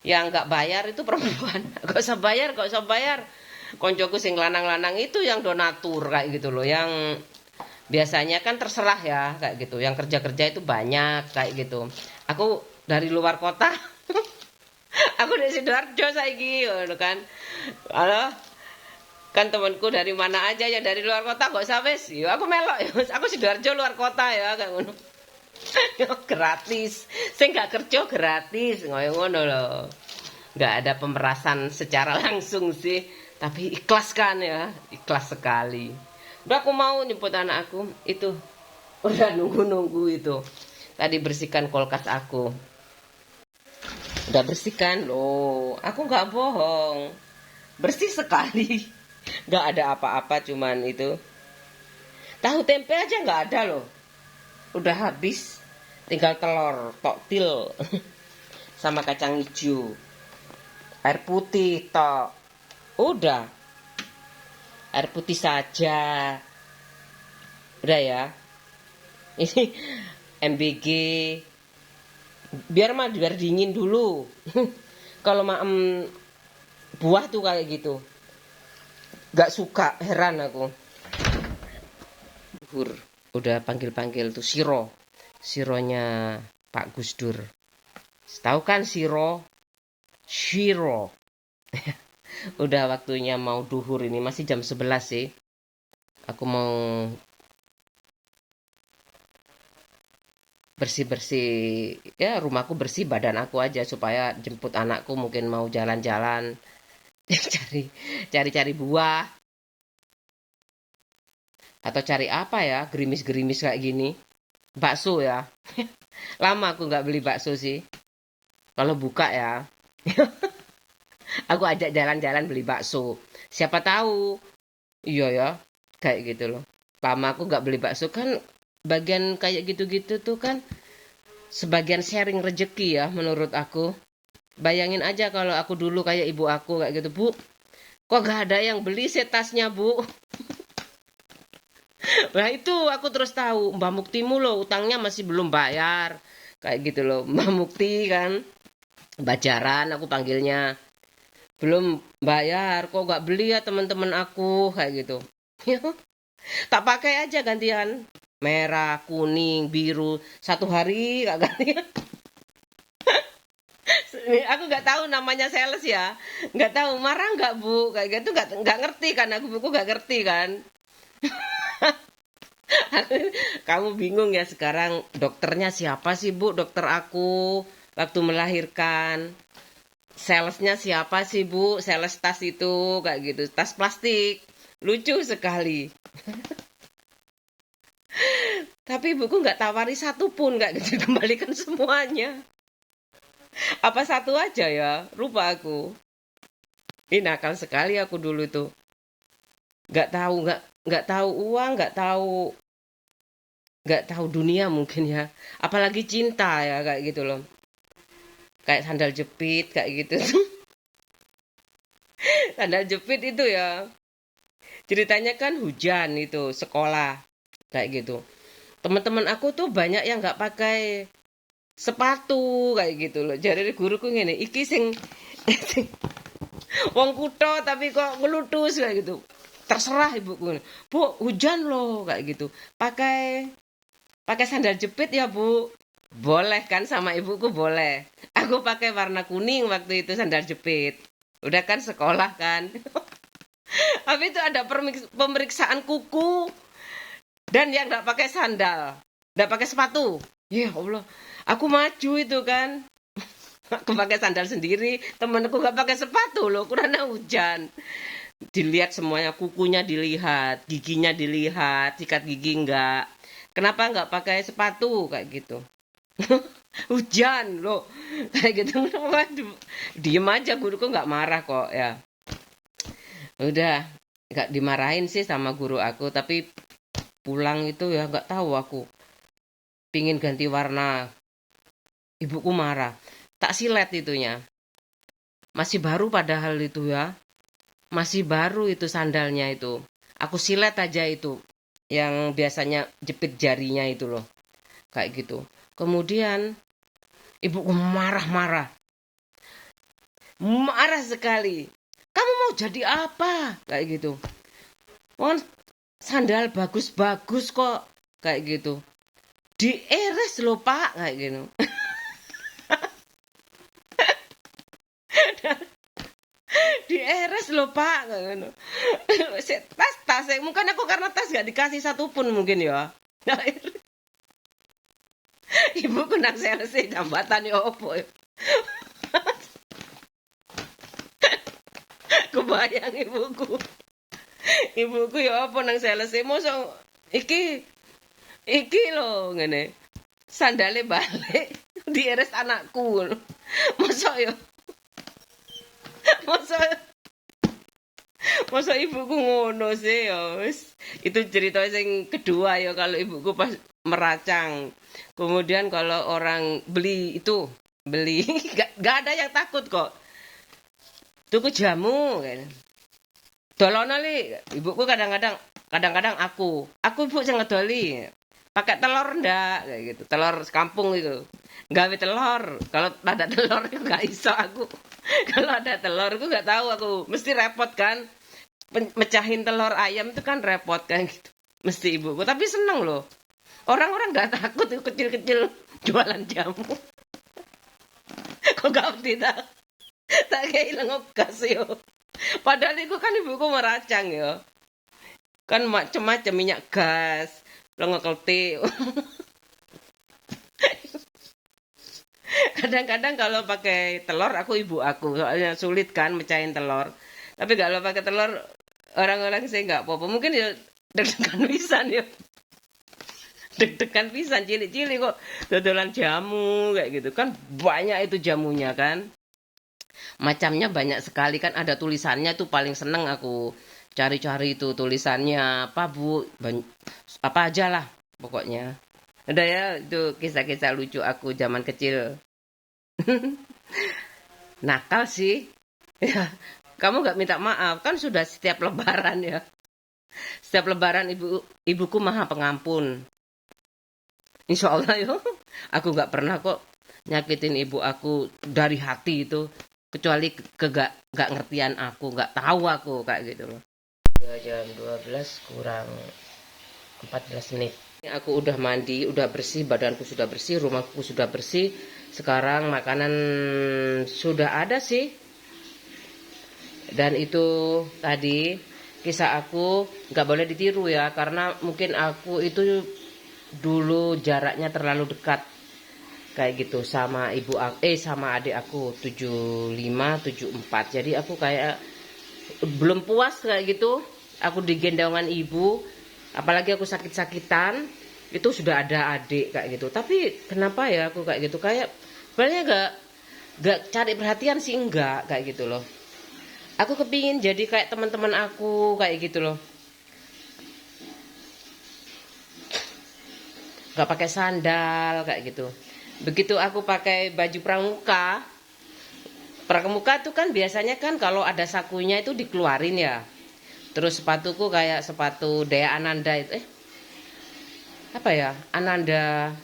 A: nggak bayar itu perempuan. Gak usah bayar, gak usah bayar. Koncoku sing lanang-lanang itu yang donatur kayak gitu loh, yang biasanya kan terserah ya kayak gitu. Yang kerja-kerja itu banyak kayak gitu. Aku dari luar kota, aku dari Sidoarjo saiki ngono kan. Halo, kan temanku dari mana aja ya dari luar kota kok usah wis. Yo aku melok ya. Aku Sidoarjo luar kota ya kayak ngono. Yo gratis. Sing gak kerja gratis ngoyo ngono loh. Nggak ada pemerasan secara langsung sih, tapi ikhlas kan ya, ikhlas sekali. Udah aku mau nyebut anak aku itu, udah nunggu-nunggu itu. Tadi bersihkan kulkas aku, udah bersihkan loh. Aku nggak bohong, bersih sekali. Nggak ada apa-apa, cuman itu. Tahu tempe aja nggak ada loh, udah habis. Tinggal telur, toktil, sama kacang hijau, air putih, tok. Udah, air putih saja. Udah ya. Ini MBG. Biar dingin dulu. Kalau buah tuh kayak gitu. Gak suka, heran aku. Duhur. Udah panggil-panggil tuh Siro. Sironya Pak Gus Dur. Tahu kan Siro? Shiro. Udah waktunya mau duhur ini. Masih jam 11 sih. Aku mau bersih-bersih, ya rumahku bersih, badan aku aja supaya jemput anakku mungkin mau jalan-jalan, cari-cari buah atau cari apa ya, gerimis-gerimis kayak gini. Bakso ya. Lama aku nggak beli bakso sih. Kalau buka ya, aku ajak jalan-jalan beli bakso. Siapa tahu, iya ya, kayak gitu loh. Lama aku nggak beli bakso kan, bagian kayak gitu-gitu tuh kan sebagian sharing rejeki ya menurut aku. Bayangin aja kalau aku dulu kayak ibu aku kayak gitu, Bu. Kok gak ada yang beli setasnya, Bu? Nah itu aku terus tahu, Mbak Muktimu loh utangnya masih belum bayar. Kayak gitu loh, Mbak Mukti kan. Mbak Jaran aku panggilnya. Belum bayar, kok gak beli ya teman-teman aku kayak gitu. Tak pakai aja gantian. Merah, kuning, biru. Satu hari gak gantian. Aku nggak tahu namanya sales ya, nggak tahu marah nggak bu kayak gitu, nggak ngerti kan, aku buku nggak ngerti kan. Kamu bingung ya sekarang dokternya siapa sih bu, dokter aku waktu melahirkan, salesnya siapa sih bu, sales tas itu kayak gitu, tas plastik, lucu sekali. Tapi buku nggak tawari satu pun, nggak gitu, kembalikan semuanya. Apa satu aja ya, lupa aku. Ini nakal sekali aku dulu tuh. Nggak tahu uang, nggak tahu dunia mungkin ya. Apalagi cinta ya kayak gitu loh. Kayak sandal jepit kayak gitu. Sandal jepit itu ya. Ceritanya kan hujan itu sekolah kayak gitu. Teman-teman aku tuh banyak yang nggak pakai sepatu kayak gitu loh. Jadi guruku ngene, iki sing wong kutho tapi kok ngelutus kayak gitu. Terserah ibuku. Bu, hujan loh kayak gitu. Pakai pakai sandal jepit ya, Bu. Boleh kan sama ibuku boleh. Aku pakai warna kuning waktu itu sandal jepit. Udah kan sekolah kan. Habis itu ada pemeriksaan kuku dan yang nggak pakai sandal, nggak pakai sepatu. Ya Allah, aku maju itu kan. Aku pakai sandal sendiri, temenku nggak pakai sepatu loh, karena hujan. Dilihat semuanya, kukunya dilihat, giginya dilihat, sikat gigi enggak. Kenapa nggak pakai sepatu kayak gitu? Hujan loh, kayak gitu. Waduh, diem aja, guruku nggak marah kok ya. Udah, nggak dimarahin sih sama guru aku, tapi pulang itu ya nggak tahu aku. Pingin ganti warna, ibuku marah. tak silet itunya. Masih baru padahal itu ya. Masih baru itu sandalnya itu. Aku silet aja itu. Yang biasanya jepit jarinya itu loh. Kayak gitu. Kemudian ibuku marah-marah. Marah sekali. Kamu mau jadi apa? Kayak gitu. Mohon sandal bagus-bagus kok. Kayak gitu. Dieres loh Pak. Kayak gitu. Dieres loh Pak. Kayak gitu. Tas mungkin aku karena tas gak dikasih satupun mungkin ya. Nah, ibuku nang sales jambatan ya opo ya. Kebayang ibuku ya apa nang sales mosok iki lho ngene sandale balik dieres anakku mosok ya mosok mosok ibuku ngono sih ya wis itu cerita sing kedua ya kalau ibuku pas meracang. Kemudian kalau orang beli gak ada yang takut kok. Tuku jamu kan. Dolono li, ibuku kadang-kadang aku ibu sing ngedoli. Pakai telur ndak kayak gitu. Telur sekampung itu. Gawe telur. Kalau ada telur itu gak iso aku. Kalau ada telur aku gak tahu aku. Mesti repot kan. Mecahin telur ayam itu kan repot kan gitu. Mesti ibuku. Tapi seneng loh. Orang-orang gak takut itu kecil-kecil jualan jamu. Kok gak tidak? Tak kayak hilang gas yo. Padahal itu kan ibuku meracang ya. Kan macam-macam minyak gas, lengokelti. Kadang-kadang kalau pakai telur aku ibu aku soalnya sulit kan mecahin telur. Tapi kalau pakai telur orang-orang sih nggak apa-apa. Mungkin ya deg-degan pisan ya. Deg-degan pisan cilik-cilik kok dodolan jamu kayak gitu kan banyak itu jamunya kan. Macamnya banyak sekali kan ada tulisannya tuh paling seneng aku cari-cari itu tulisannya apa Bu apa aja lah pokoknya ada ya itu kisah-kisah lucu aku zaman kecil. Nakal sih ya kamu nggak minta maaf kan sudah setiap lebaran ya setiap lebaran ibuku maha pengampun insya Allah yo aku nggak pernah kok nyakitin ibu aku dari hati itu kecuali gak ngertian aku nggak tahu aku kayak gitu loh. Ya, jam 12 kurang 14 menit aku udah mandi udah bersih badanku sudah bersih rumahku sudah bersih sekarang makanan sudah ada sih dan itu tadi kisah aku nggak boleh ditiru ya karena mungkin aku itu dulu jaraknya terlalu dekat kayak gitu sama sama adik aku 75 74 jadi aku kayak belum puas kayak gitu aku digendongan ibu apalagi aku sakit-sakitan itu sudah ada adik kayak gitu tapi kenapa ya aku kayak gitu kayak sebenarnya gak cari perhatian sih enggak kayak gitu loh aku kepingin jadi kayak teman-teman aku kayak gitu loh gak pakai sandal kayak gitu. Begitu aku pakai baju pramuka tuh kan biasanya kan kalau ada sakunya itu dikeluarin ya. Terus sepatuku kayak sepatu Dea Ananda itu apa ya? Ananda.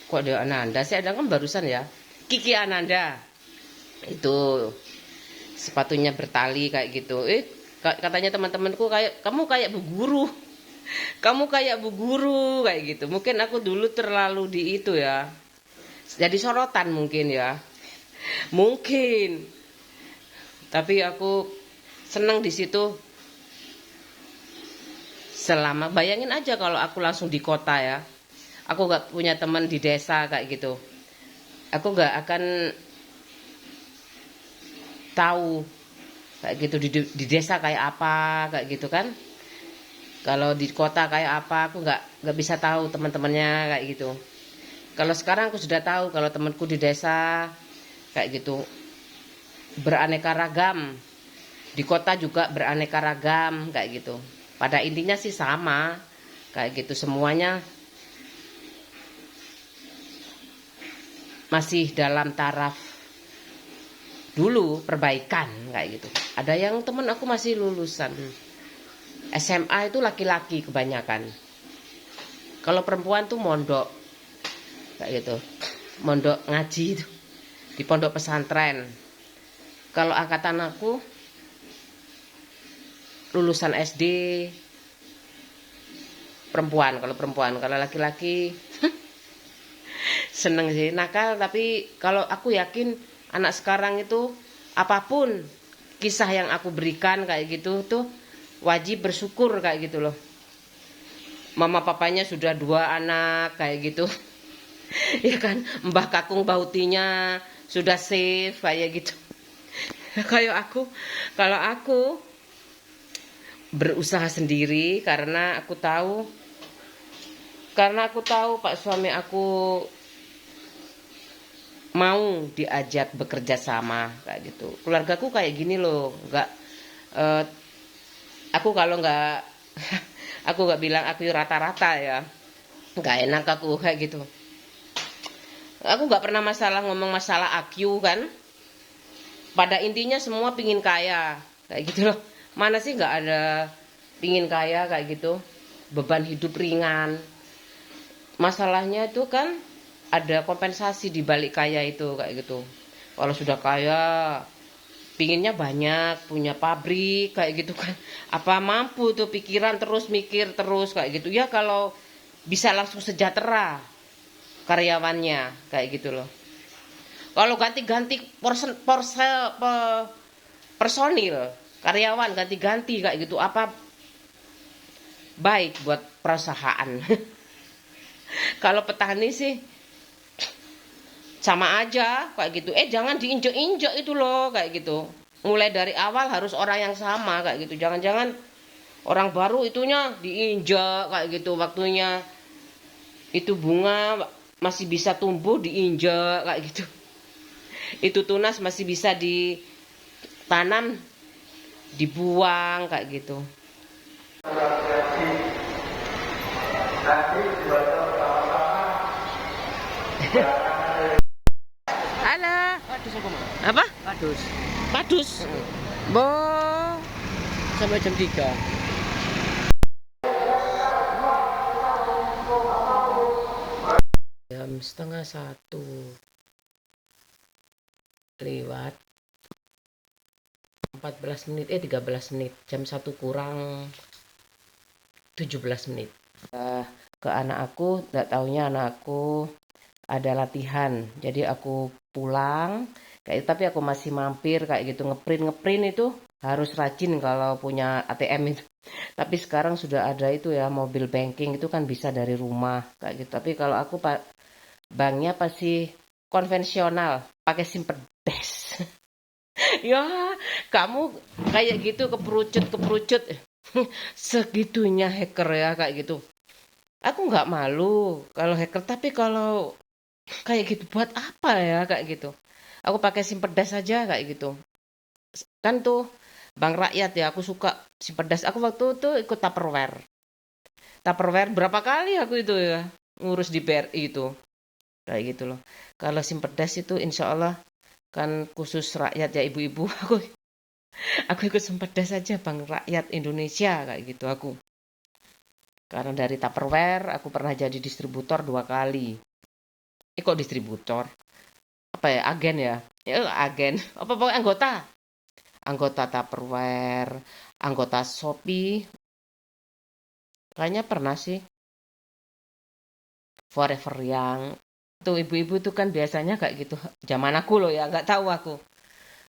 A: Kok Dea Ananda sih ada kan barusan ya. Kiki Ananda. Itu sepatunya bertali kayak gitu. Katanya teman-temanku kayak kamu kayak bu guru. Kamu kayak bu guru kayak gitu. Mungkin aku dulu terlalu di itu ya. Jadi sorotan mungkin ya. Mungkin. Tapi aku senang di situ. Selama bayangin aja kalau aku langsung di kota ya. Aku gak punya teman di desa kayak gitu. Aku gak akan tahu kayak gitu di desa kayak apa kayak gitu kan. Kalau di kota kayak apa aku nggak bisa tahu teman-temannya kayak gitu. Kalau sekarang aku sudah tahu kalau temanku di desa kayak gitu beraneka ragam. Di kota juga beraneka ragam kayak gitu. Pada intinya sih sama kayak gitu semuanya masih dalam taraf dulu perbaikan kayak gitu. Ada yang temen aku masih lulusan SMA itu laki-laki kebanyakan. Kalau perempuan tuh mondok kayak gitu, mondok ngaji itu di pondok pesantren. Kalau angkatan aku lulusan SD perempuan, kalau laki-laki seneng sih nakal, tapi kalau aku yakin anak sekarang itu apapun kisah yang aku berikan kayak gitu tuh wajib bersyukur kayak gitu loh. Mama papanya sudah 2 anak kayak gitu. Ya kan, Mbah Kakung Bautinya sudah safe kayak gitu. Kayak aku, kalau aku berusaha sendiri karena aku tahu Pak suami aku mau diajak bekerja sama kayak gitu. Keluargaku kayak gini loh, nggak eh, aku kalau nggak aku nggak bilang aku rata-rata ya, nggak enak aku kayak gitu. Aku nggak pernah ngomong masalah AQ kan. Pada intinya semua pingin kaya kayak gitu loh. Mana sih nggak ada pingin kaya kayak gitu, beban hidup ringan. Masalahnya itu kan ada kompensasi di balik kaya itu kayak gitu. Kalau sudah kaya pinginnya banyak, punya pabrik kayak gitu kan. Apa mampu tuh pikiran terus mikir terus kayak gitu ya, kalau bisa langsung sejahtera karyawannya kayak gitu loh. Kalau ganti-ganti personil karyawan ganti-ganti kayak gitu, apa baik buat perusahaan. Kalau petani sih sama aja kayak gitu. Jangan diinjek-injek itu loh kayak gitu. Mulai dari awal harus orang yang sama kayak gitu. Jangan-jangan orang baru itunya diinjek kayak gitu. Waktunya itu bunga masih bisa tumbuh diinjek kayak gitu. Itu tunas masih bisa ditanam, dibuang kayak gitu. Halo.
B: Padus apa, Mas?
A: Apa?
B: Padus.
A: Padus. Bo.
B: Sampai jam 3.
A: Jam setengah 1 lewat 14 menit 13 menit, jam 1 kurang 17 menit. Ke anak aku, nggak taunya anak aku ada latihan, jadi aku pulang kayak, tapi aku masih mampir kayak gitu, ngeprint itu harus rajin kalau punya ATM itu. Tapi sekarang sudah ada itu ya, mobil banking itu kan bisa dari rumah kayak gitu. Tapi kalau aku banknya pasti konvensional, pakai simpedes. Ya, kamu kayak gitu keperucut segitunya hacker ya kayak gitu. Aku nggak malu kalau hacker, tapi kalau kayak gitu buat apa ya kayak gitu. Aku pakai simpedas aja kayak gitu. Kan tuh Bank Rakyat ya, aku suka simpedas. Aku waktu itu ikut Tupperware. Tupperware berapa kali aku itu ya ngurus di BRI itu. Kayak gitu loh. Kalau simpedas itu insya Allah kan khusus rakyat ya ibu-ibu. Aku ikut simpedas saja Bank Rakyat Indonesia kayak gitu aku. Karena dari Tupperware aku pernah jadi distributor 2 kali. Kok distributor? Apa ya, agen ya? Ya agen. Apa pokoknya anggota? Anggota Tupperware, anggota Shopee. Kayaknya pernah sih. Forever Young. Tuh ibu-ibu tuh kan biasanya kayak gitu. Zaman aku loh ya, nggak tahu aku.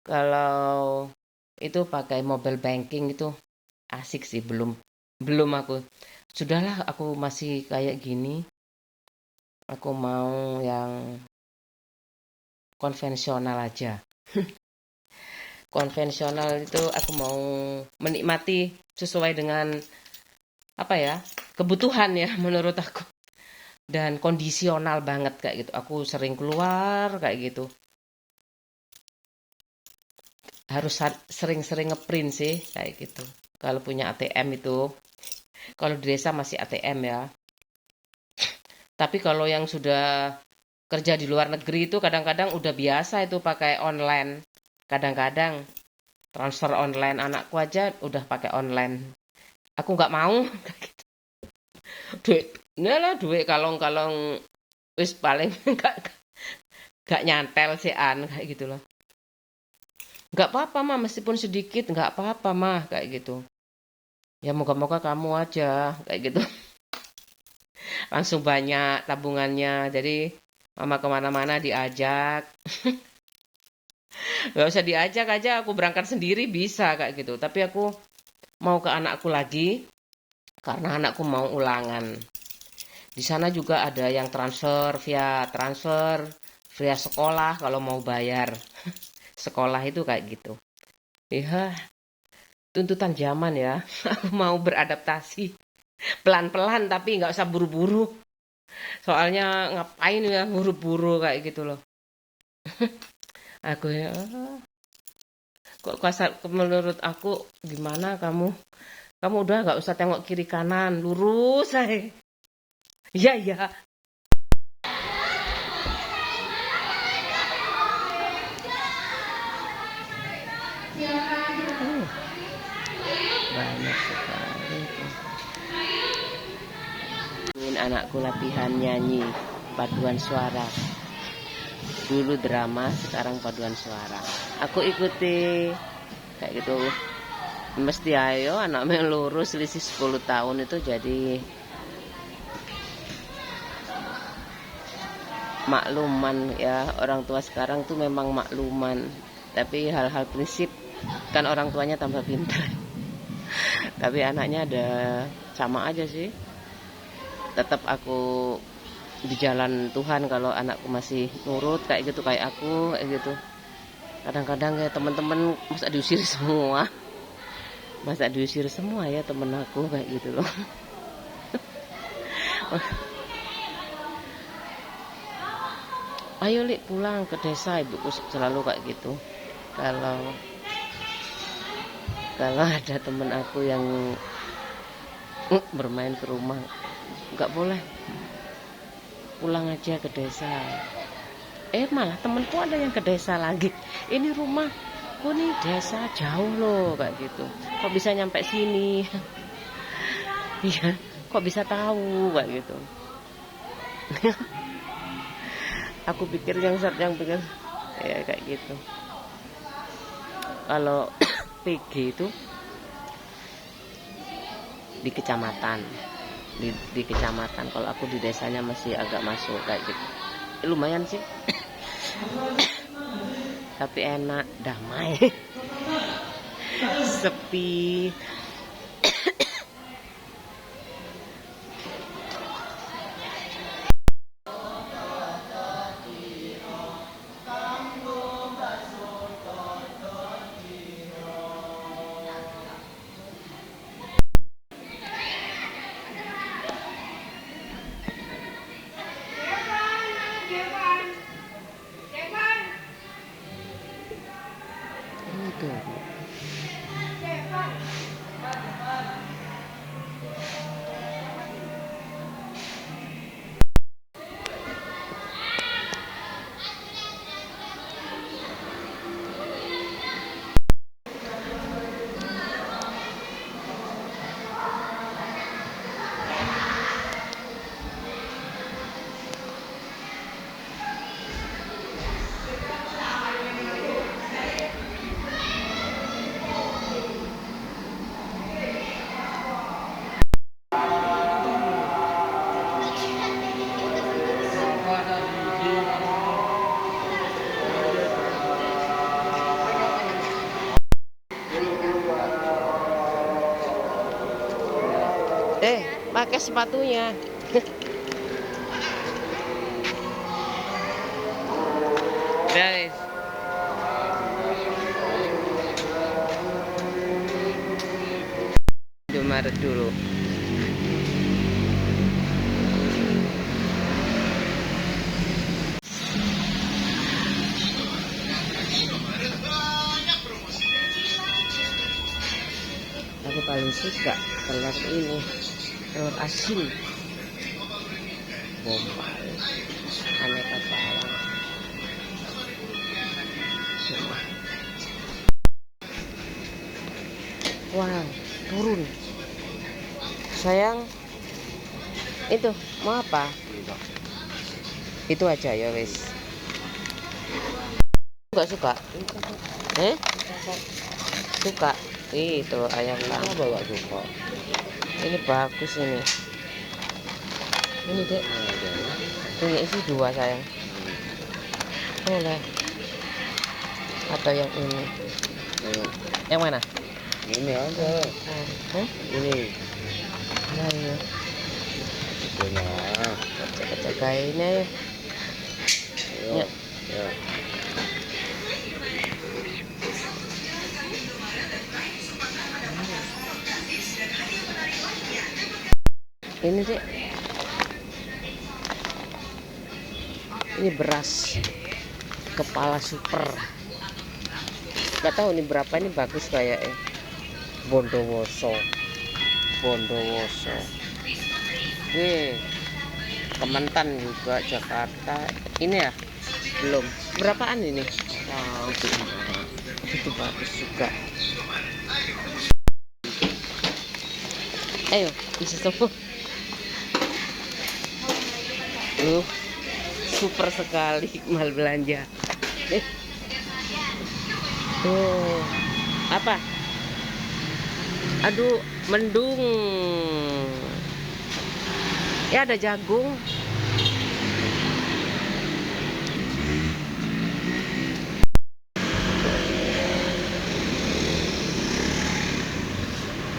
A: Kalau itu pakai mobile banking itu asik sih, belum aku. Sudahlah, aku masih kayak gini. Aku mau yang konvensional aja. Konvensional itu aku mau menikmati sesuai dengan apa ya, kebutuhan ya menurut aku. Dan kondisional banget kayak gitu. Aku sering keluar kayak gitu. Harus sering-sering ngeprint sih kayak gitu. Kalau punya ATM itu. Kalau di desa masih ATM ya. Tapi kalau yang sudah kerja di luar negeri itu kadang-kadang udah biasa itu pakai online. Kadang-kadang transfer online, anakku aja udah pakai online. Aku nggak mau. Duit, nah lah duit kalong-kalong wis paling nggak nyantel sih kayak gitu loh. Nggak apa-apa mah, meskipun sedikit nggak apa-apa mah kayak gitu. Ya moga-moga kamu aja kayak gitu. Langsung banyak tabungannya. Jadi mama kemana-mana diajak. Nggak usah diajak aja, aku berangkat sendiri bisa kayak gitu. Tapi aku mau ke anakku lagi karena anakku mau ulangan. Di sana juga ada yang transfer via sekolah kalau mau bayar. Sekolah itu kayak gitu. Ya, tuntutan zaman ya. Aku mau beradaptasi pelan-pelan tapi nggak usah buru-buru. Soalnya ngapain ya buru-buru kayak gitu loh. Aku ya, kok menurut aku gimana kamu? Kamu udah nggak usah tengok kiri kanan, lurus saya. Iya ya. Banyak sekali. Anakku latihan nyanyi paduan suara. Dulu drama, sekarang paduan suara. Aku ikuti kayak gitu. Mesti ayo anaknya lurus selisih 10 tahun itu jadi makluman ya. Orang tua sekarang tuh memang makluman. Tapi hal-hal prinsip kan orang tuanya tambah pintar. Tapi anaknya ada sama aja sih. Tetap aku di jalan Tuhan kalau anakku masih nurut kayak gitu kayak aku kayak gitu. Kadang-kadang ya teman-teman masa diusir semua ya temen aku kayak gitu loh. Ayo Lik pulang ke desa, ibuku selalu kayak gitu. Kalau ada temen aku yang bermain ke rumah, nggak boleh, pulang aja ke desa. Malah temenku ada yang ke desa lagi. Ini rumahku nih desa jauh loh kayak gitu. Kok bisa nyampe sini? Iya, kok bisa tahu kayak gitu. Aku pikir yang pikir ya kayak gitu. Kalau PG itu di kecamatan, di kecamatan. Kalau aku di desanya masih agak masuk kayak gitu. Lumayan sih. Tapi enak, damai. Sepi. Itu. Pakai sepatunya. Guys. Indomaret dulu. Aku paling suka telur ini, telur asin bombay, aneka Wah, turun. Sayang, itu mau apa? Itu aja ya wes. Enggak suka? Eh? Suka. Itu ayam lah.
B: Kenapa gak suka?
A: Ini bagus ini. Ini dek. Punya isi 2 sayang. Boleh. Atau yang ini. Yang mana?
B: Ini aja. Ini.
A: Nah, iya.
B: Punya.
A: Cek ini ya. Ya.
B: Ya.
A: Ini dek. Ini beras kepala super. Gak tahu ini berapa, ini bagus kayaknya. Bondowoso. Nih, Kementan juga Jakarta. Ini ya? Belum. Berapaan ini? Wow, itu bagus juga. Ayo, bisa semua. Super sekali mal belanja. Tuh, apa? Aduh, mendung. Ya ada jagung.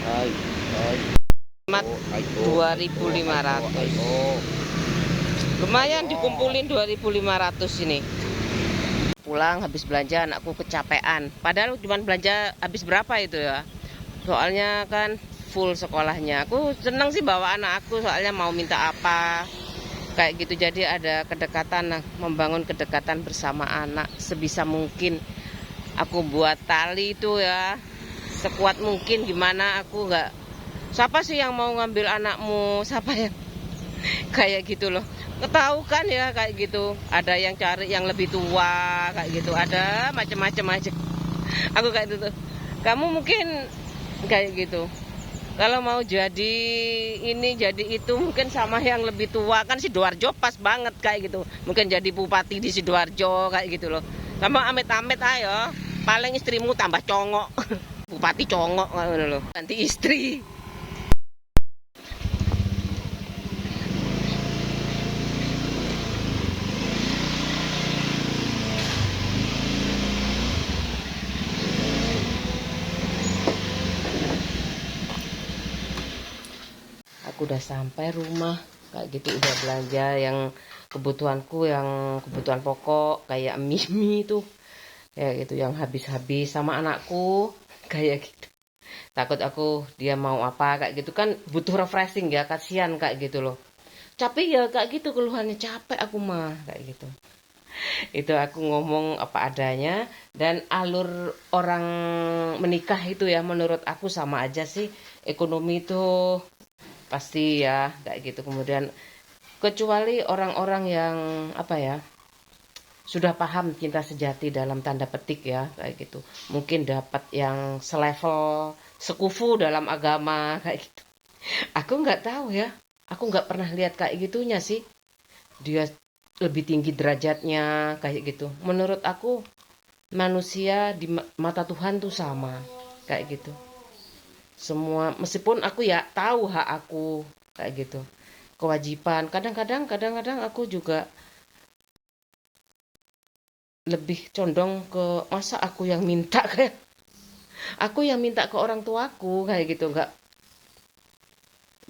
B: Hai.
A: Mat 2.500. Lumayan dikumpulin 2.500 ini. Pulang habis belanja, anakku kecapean. Padahal cuma belanja habis berapa itu ya? Soalnya kan full sekolahnya. Aku seneng sih bawa anak aku, soalnya mau minta apa kayak gitu. Jadi ada kedekatan, membangun kedekatan bersama anak sebisa mungkin. Aku buat tali itu ya sekuat mungkin. Gimana aku nggak, siapa sih yang mau ngambil anakmu, siapa yang kayak gitu loh. Ketahu kan ya kayak gitu, ada yang cari yang lebih tua kayak gitu, ada macam-macam aja. Aku kayak gitu tuh. Kamu mungkin kayak gitu, kalau mau jadi ini jadi itu mungkin sama yang lebih tua. Kan Sidoarjo pas banget kayak gitu, mungkin jadi bupati di Sidoarjo kayak gitu loh. Sama amit-amit ayo, paling istrimu tambah congok. Bupati congok gitu loh, ganti istri. Aku udah sampai rumah kayak gitu, udah belanja yang kebutuhanku, yang kebutuhan pokok kayak mie itu ya gitu, yang habis-habis sama anakku kayak gitu. Takut aku dia mau apa kayak gitu kan, butuh refreshing ya, kasihan kayak gitu loh. Capek ya kayak gitu, keluhannya capek aku mah kayak gitu. Itu aku ngomong apa adanya. Dan alur orang menikah itu ya menurut aku sama aja sih, ekonomi itu pasti ya kayak gitu. Kemudian kecuali orang-orang yang apa ya, sudah paham cinta sejati dalam tanda petik ya kayak gitu, mungkin dapat yang selevel sekufu dalam agama kayak gitu. Aku nggak tahu ya, aku nggak pernah lihat kayak gitunya sih, dia lebih tinggi derajatnya kayak gitu. Menurut aku manusia di mata Tuhan tuh sama kayak gitu semua, meskipun aku ya tahu hak aku kayak gitu, kewajiban. Kadang-kadang aku juga lebih condong ke, masa aku yang minta kayak aku yang minta ke orang tuaku kayak gitu, nggak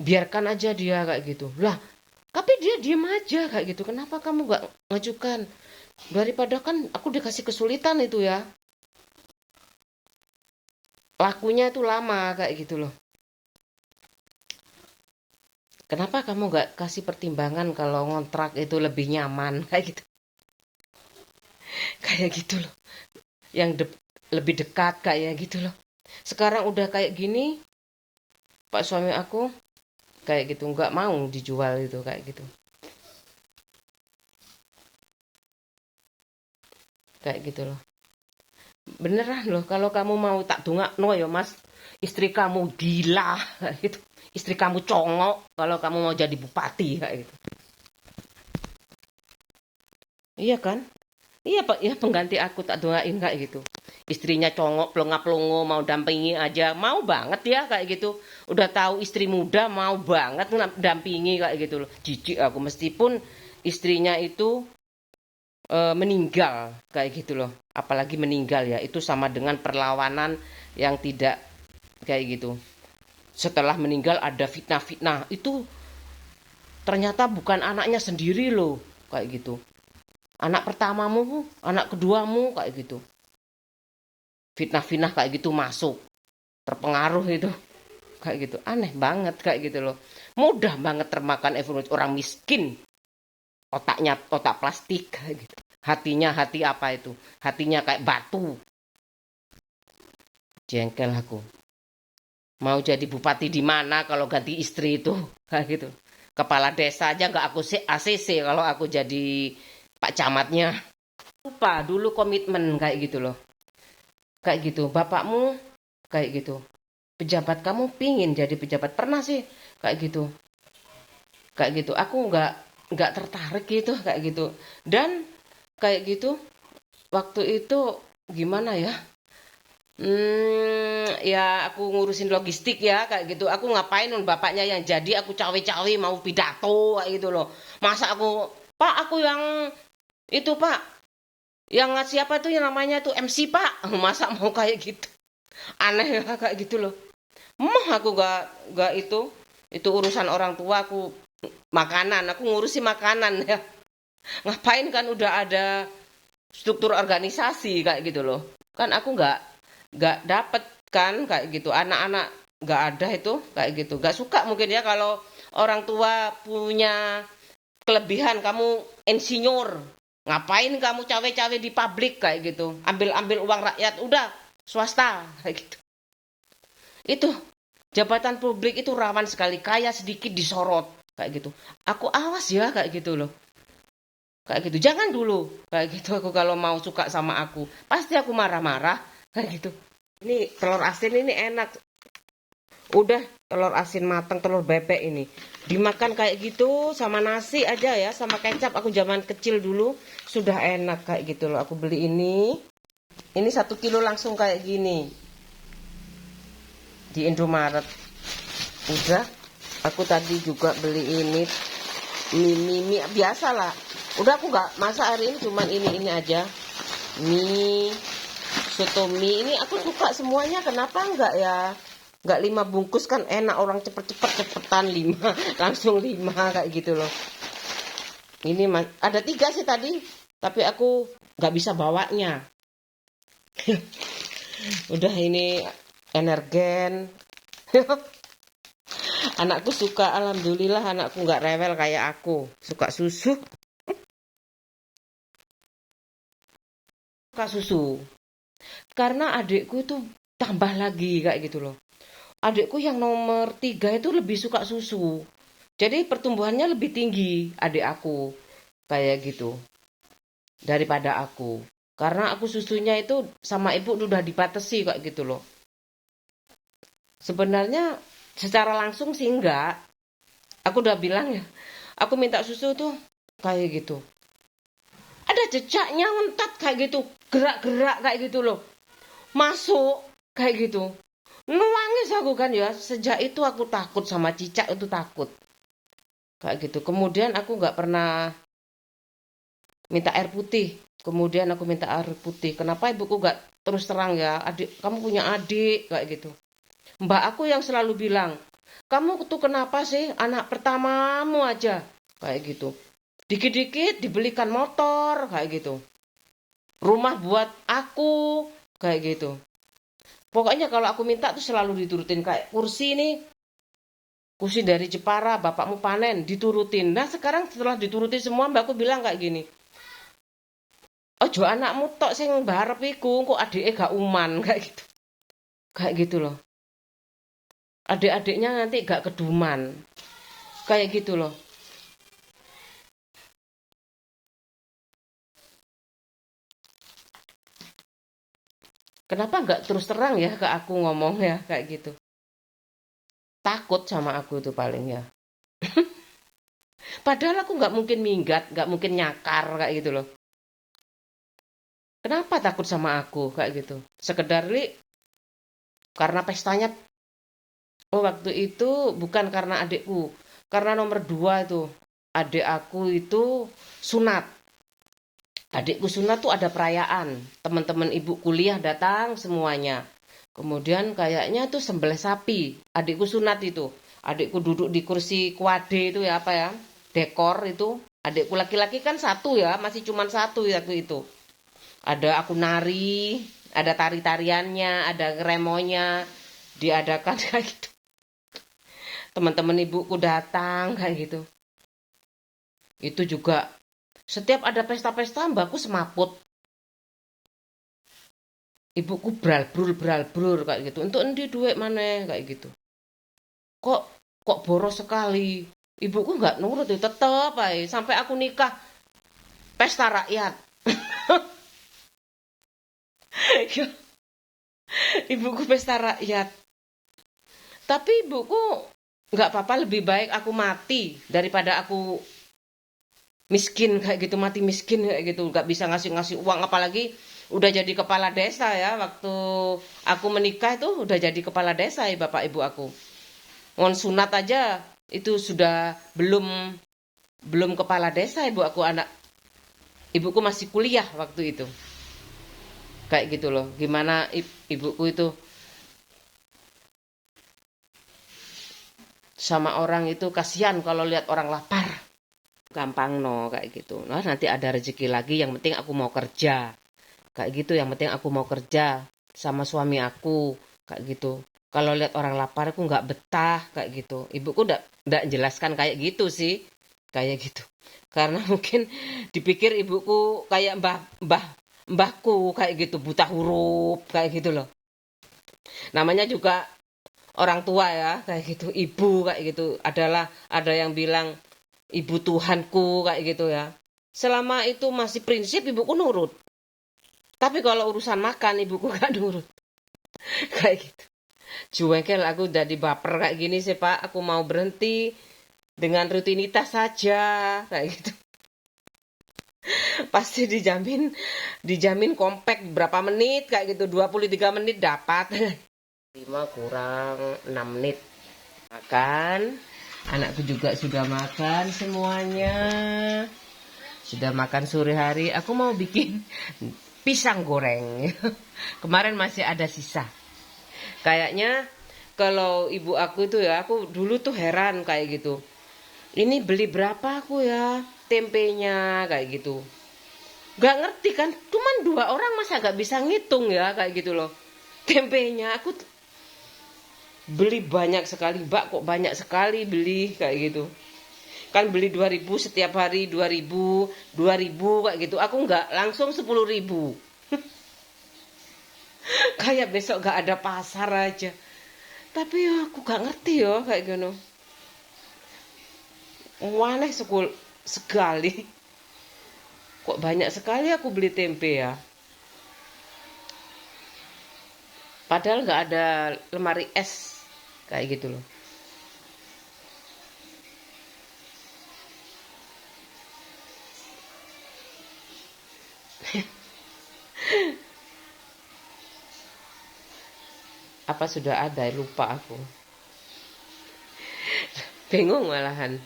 A: biarkan aja dia kayak gitu lah. Tapi dia diem aja kayak gitu, kenapa kamu nggak ngajukan, daripada kan aku dikasih kesulitan itu ya, lakunya itu lama kayak gitu loh. Kenapa kamu nggak kasih pertimbangan kalau ngontrak itu lebih nyaman kayak gitu. Kayak gitu loh, yang lebih dekat kayak gitu loh. Sekarang udah kayak gini, pak suami aku kayak gitu nggak mau dijual itu kayak gitu, kayak gitu loh. Beneran loh, kalau kamu mau tak dongak no ya mas, istri kamu gila kayak gitu. Istri kamu congok kalau kamu mau jadi bupati kayak gitu. Iya kan? Iya Pak, ya pengganti aku tak doain kayak gitu. Istrinya congok, pelongo-pelongo, mau dampingi aja, mau banget ya kayak gitu. Udah tahu istri muda, mau banget dampingi kayak gitu loh. Jijik aku meskipun istrinya itu meninggal kayak gitu loh. Apalagi meninggal ya, itu sama dengan perlawanan yang tidak kayak gitu. Setelah meninggal ada fitnah-fitnah, itu ternyata bukan anaknya sendiri loh kayak gitu. Anak pertamamu, anak keduamu kayak gitu. Fitnah-fitnah kayak gitu masuk, terpengaruh itu kayak gitu. Aneh banget kayak gitu loh. Mudah banget termakan informasi orang miskin. Otaknya otak plastik kayak gitu. Hatinya hati apa itu? Hatinya kayak batu. Jengkel aku. Mau jadi bupati di mana kalau ganti istri itu kayak gitu. Kepala desa aja nggak aku ACC kalau aku jadi pak camatnya. Lupa dulu komitmen kayak gitu loh. Kayak gitu. Bapakmu kayak gitu. Pejabat kamu pingin jadi pejabat pernah sih kayak gitu. Kayak gitu. Aku nggak tertarik gitu kayak gitu. Dan kayak gitu waktu itu gimana ya? Ya aku ngurusin logistik ya kayak gitu. Aku ngapain bapaknya yang jadi aku cawe-cawe mau pidato kayak gitu loh. Masa aku, Pak aku yang itu Pak, yang ngasih apa tuh yang namanya tuh MC Pak. Masa mau kayak gitu. Aneh ya kayak gitu loh. Aku gak itu urusan orang tua aku makanan, aku ngurusi makanan ya. Ngapain kan udah ada struktur organisasi kayak gitu loh. Kan aku nggak dapet kan kayak gitu. Anak-anak nggak ada itu kayak gitu. Nggak suka mungkin ya kalau orang tua punya kelebihan kamu insinyur. Ngapain kamu cawe-cawe di publik kayak gitu. Ambil-ambil uang rakyat udah swasta kayak gitu. Itu jabatan publik itu rawan sekali, kaya sedikit disorot kayak gitu. Aku awas ya kayak gitu loh. Kayak gitu. Jangan dulu kayak gitu aku kalau mau suka sama aku. Pasti aku marah-marah kayak gitu. Ini telur asin ini enak. Udah telur asin matang, telur bebek ini. Dimakan kayak gitu sama nasi aja ya, sama kecap. Aku zaman kecil dulu sudah enak kayak gitu loh. Aku beli ini. Ini 1 kilo langsung kayak gini. Di Indomaret. Udah. Aku tadi juga beli ini mie biasa lah. Udah aku nggak masak hari ini cuman ini aja. Mie, soto mie ini aku suka semuanya. Kenapa enggak ya? Enggak 5 bungkus kan enak orang cepetan 5 langsung 5 kayak gitu loh. Ini ada 3 sih tadi, tapi aku nggak bisa bawanya. Udah ini energen. Anakku suka, alhamdulillah anakku nggak rewel kayak aku. Suka susu. Suka susu. Karena adikku itu tambah lagi kayak gitu loh. Adikku yang nomor 3 itu lebih suka susu. Jadi pertumbuhannya lebih tinggi adik aku. Kayak gitu. Daripada aku. Karena aku susunya itu sama ibu udah dibatasi kayak gitu loh. Sebenarnya secara langsung sih enggak. Aku udah bilang ya. Aku minta susu tuh kayak gitu. Ada jejaknya ngentat kayak gitu. Gerak-gerak kayak gitu loh. Masuk kayak gitu. Nangis aku kan ya. Sejak itu aku takut sama cicak itu takut. Kayak gitu. Kemudian aku nggak pernah minta air putih. Kemudian aku minta air putih. Kenapa ibuku nggak terus terang ya? Adik, kamu punya adik kayak gitu. Mbak aku yang selalu bilang, kamu tuh kenapa sih anak pertamamu aja kayak gitu. Dikit-dikit dibelikan motor kayak gitu. Rumah buat aku kayak gitu. Pokoknya kalau aku minta tuh selalu diturutin kayak kursi nih. Kursi dari Jepara, bapakmu panen, diturutin. Nah sekarang setelah diturutin semua mbakku bilang kayak gini. Ojo anakmu tok sing barep iku, kok adike gak uman kayak gitu. Kayak gitu loh. Adik-adiknya nanti gak keduman. Kayak gitu loh. Kenapa nggak terus terang ya ke aku ngomong ya kayak gitu. Takut sama aku itu paling ya. Padahal aku nggak mungkin minggat, nggak mungkin nyakar kayak gitu loh. Kenapa takut sama aku kayak gitu? Sekedar li karena pestanya. Oh, waktu itu bukan karena adikku, karena nomor dua itu adik aku itu sunat. Adikku sunat tuh ada perayaan, teman-teman ibu kuliah datang semuanya. Kemudian kayaknya tuh sembelih sapi. Adikku sunat itu. Adikku duduk di kursi kuade itu ya apa ya? Dekor itu. Adikku laki-laki kan satu ya, masih cuman satu ya waktu itu. Ada aku nari, ada tari-tariannya, ada remonya, diadakan kayak gitu. Teman-teman ibuku datang kayak gitu. Itu juga setiap ada pesta-pesta mbakku semaput. Ibuku bralbrul kayak gitu. Untuk endi duit mana kayak gitu. Kok kok boros sekali. Ibuku nggak nurut itu tetep aja sampai aku nikah pesta rakyat. Ibuku pesta rakyat. Tapi ibuku nggak apa-apa, lebih baik aku mati daripada aku miskin kayak gitu, mati miskin kayak gitu, nggak bisa ngasih uang, apalagi udah jadi kepala desa ya. Waktu aku menikah itu udah jadi kepala desa ya bapak ibu aku. Ngon sunat aja itu sudah belum kepala desa ibu aku, anak ibuku masih kuliah waktu itu. Kayak gitu loh. Gimana ibuku itu sama orang itu kasihan kalau lihat orang lapar. Gampang no kayak gitu. Nah, nanti ada rezeki lagi, yang penting aku mau kerja. Kayak gitu, yang penting aku mau kerja sama suami aku kayak gitu. Kalau lihat orang lapar aku nggak betah kayak gitu. Ibuku ndak jelaskan kayak gitu sih. Kayak gitu. Karena mungkin dipikir ibuku kayak mbahku kayak gitu, buta huruf kayak gitu loh. Namanya juga orang tua ya, kayak gitu. Ibu kayak gitu. Ada yang bilang ibu Tuhanku kayak gitu ya. Selama itu masih prinsip, ibuku nurut. Tapi kalau urusan makan ibuku gak nurut. Kayak gitu. Juwengkel aku jadi baper kayak gini sih Pak. Aku mau berhenti dengan rutinitas saja kayak gitu. Pasti dijamin kompak berapa menit kayak gitu. 23 menit dapat. 5 kurang 6 menit. Makan. Anakku juga sudah makan semuanya. Sudah makan sore hari. Aku mau bikin pisang goreng. Kemarin masih ada sisa. Kayaknya kalau ibu aku itu ya, aku dulu tuh heran kayak gitu. Ini beli berapa aku ya tempenya kayak gitu. Gak ngerti kan, cuman 2 orang masa gak bisa ngitung ya kayak gitu loh. Tempenya aku beli banyak sekali, Mbak kok banyak sekali beli kayak gitu. Kan beli 2.000 setiap hari, 2.000 kayak gitu. Aku nggak langsung 10.000. Kayak besok gak ada pasar aja. Tapi ya aku gak ngerti ya kayak gitu. Aneh sekali. Kok banyak sekali aku beli tempe ya. Padahal gak ada lemari es kayak gitu loh. Apa sudah ada? Lupa aku. Bingung malahan.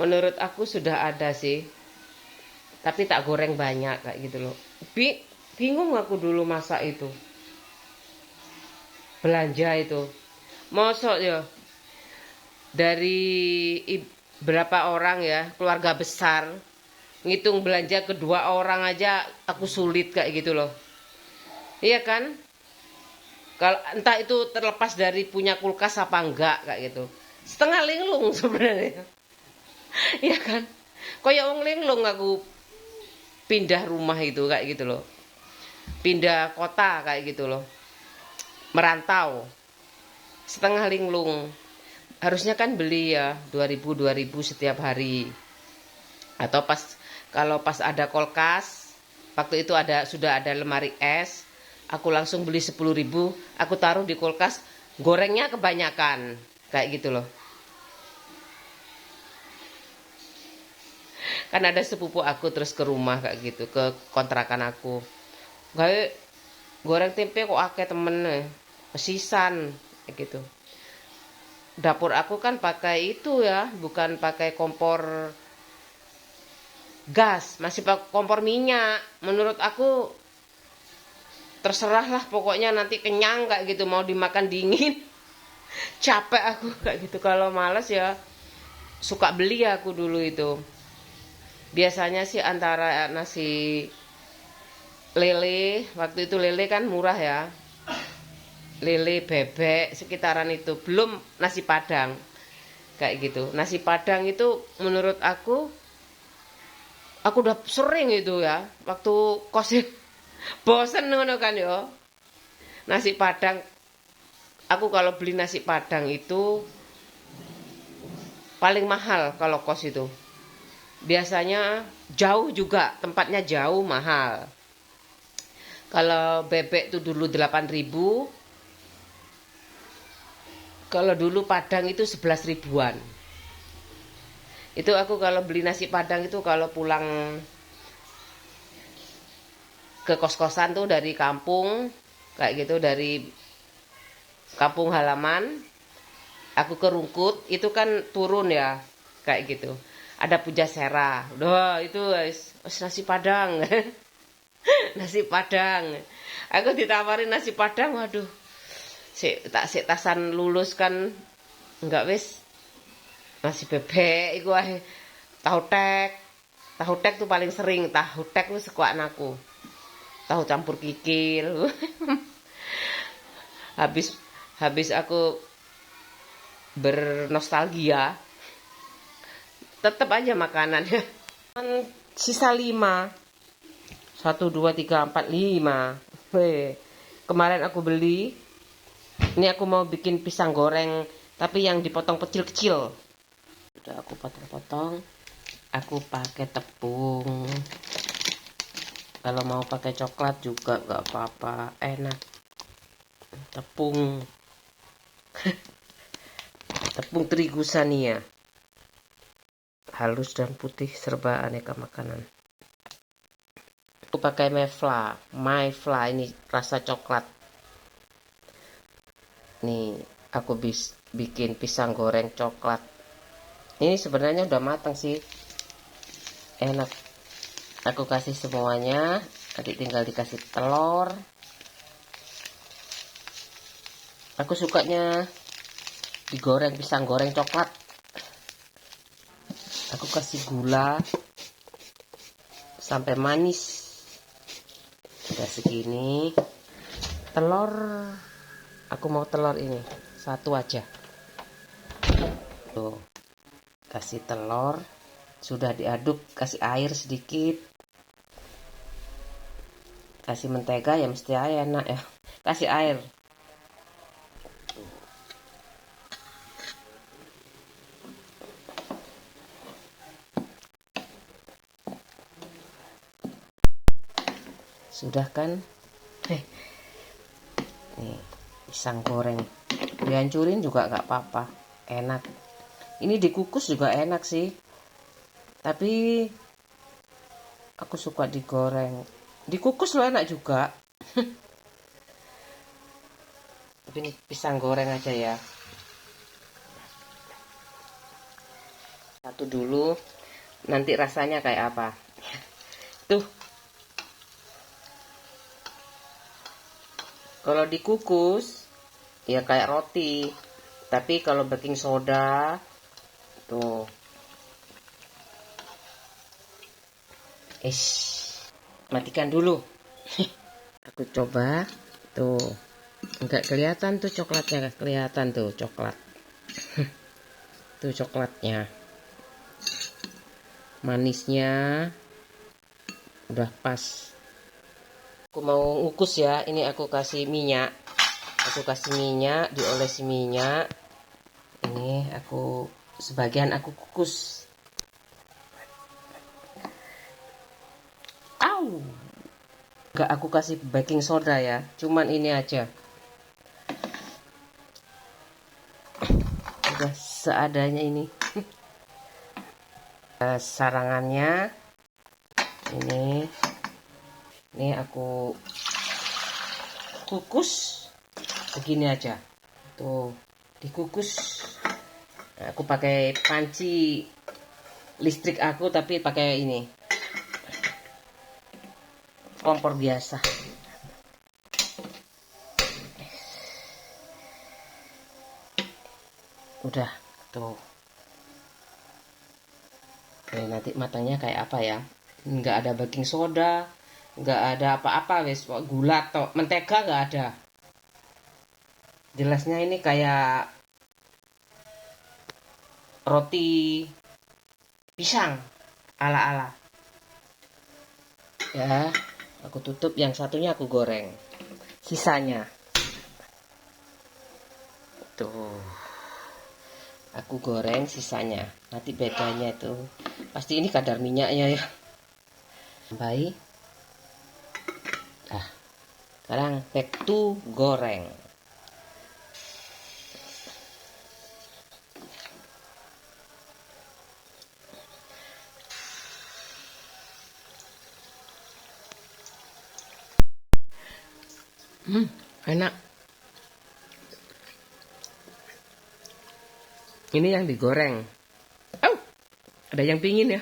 A: Menurut aku sudah ada sih. Tapi tak goreng banyak kayak gitu loh. Bingung aku dulu masak itu. Belanja itu. Mosok ya. Dari berapa orang ya, keluarga besar. Ngitung belanja kedua orang aja aku sulit kayak gitu loh. Iya kan? Kalau entah itu terlepas dari punya kulkas apa enggak kayak gitu. Setengah linglung sebenarnya. Iya kan? Kayak wong linglung aku pindah rumah itu kayak gitu loh. Pindah kota kayak gitu loh. Merantau. Setengah linglung. Harusnya kan beli ya 2.000 setiap hari. Atau kalau pas ada kulkas, waktu itu sudah ada lemari es, Aku langsung beli 10.000, aku taruh di kulkas, gorengnya kebanyakan. Kayak gitu loh. Kan ada sepupu aku terus ke rumah kayak gitu, ke kontrakan aku. Gawe goreng tempe kok akeh temen, pesisan kayak gitu. Dapur aku kan pakai itu ya, bukan pakai kompor gas, masih pakai kompor minyak. Menurut aku terserah lah, pokoknya nanti kenyang kayak gitu, mau dimakan dingin. Capek aku kayak gitu. Kalau males ya suka beli aku dulu itu. Biasanya sih antara nasi lele, waktu itu lele kan murah ya. Lele, bebek, sekitaran itu. Belum nasi padang. Kayak gitu. Nasi padang itu menurut aku udah sering itu ya. Waktu kosin bosen ngono kan ya. Nasi padang, aku kalau beli nasi padang itu paling mahal kalau kos itu. Biasanya jauh juga, tempatnya jauh mahal. Kalau bebek itu dulu 8.000, kalau dulu padang itu 11 ribuan. Itu aku kalau beli nasi padang itu kalau pulang ke kos-kosan tuh dari kampung, kayak gitu, dari kampung halaman, aku ke Rungkut, itu kan turun ya, kayak gitu. Ada Pujasera, doh itu nasi padang, nasi padang. Aku ditawarin nasi padang, waduh, si tasan lulus kan, enggak wis nasi bebek, iku wae tahu tek tuh paling sering, tahu tek tuh sekuat aku, tahu campur kikil. habis habis aku bernostalgia, tetap aja makanannya. Sisa 5, 1, 2, 3, 4, 5. Weh, kemarin aku beli, ini aku mau bikin pisang goreng, tapi yang dipotong kecil-kecil. Udah aku potong-potong, aku pakai tepung. Kalau mau pakai coklat juga gak apa-apa, enak. Tepung tepung terigu Sania, halus dan putih serba aneka makanan. Aku pakai Myfla ini rasa coklat. Nih, aku bikin pisang goreng coklat. Ini sebenarnya udah matang sih, enak. Aku kasih semuanya, nanti tinggal dikasih telur. Aku sukanya digoreng, pisang goreng coklat. Aku kasih gula sampai manis. Udah segini. Telur, aku mau telur ini satu aja. Tuh, kasih telur, sudah diaduk, kasih air sedikit. Kasih mentega ya mesti enak ya. Kasih air. Sudah kan? Nih, pisang goreng. Dihancurin juga gak apa-apa, enak. Ini dikukus juga enak sih. Tapi aku suka digoreng. Dikukus lo enak juga. Tapi ini pisang goreng aja ya. Satu dulu, nanti rasanya kayak apa. Tuh. Kalau dikukus ya kayak roti. Tapi kalau baking soda tuh. Matikan dulu. Aku coba. Tuh. Enggak kelihatan tuh coklatnya, kelihatan tuh coklat. Tuh coklatnya. Manisnya udah pas. Aku mau ngukus ya, ini aku kasih minyak. Aku kasih minyak, diolesi minyak. Ini aku sebagian aku kukus. Au. Gak aku kasih baking soda ya, cuman ini aja. Udah seadanya ini. Sarangannya ini aku kukus begini aja. Tuh, dikukus. Nah, aku pakai panci listrik aku, tapi pakai ini kompor biasa. Udah tuh. Oke, nanti matangnya kayak apa ya? Nggak ada baking soda, nggak ada apa-apa, wes gula atau mentega nggak ada. Jelasnya ini kayak roti pisang ala-ala. Ya, aku tutup, yang satunya aku goreng. Sisanya tuh aku goreng sisanya. Nanti bedanya itu pasti ini kadar minyaknya ya. Baik. Nah, sekarang back to goreng. Enak. Ini yang digoreng. Oh, ada yang pingin ya.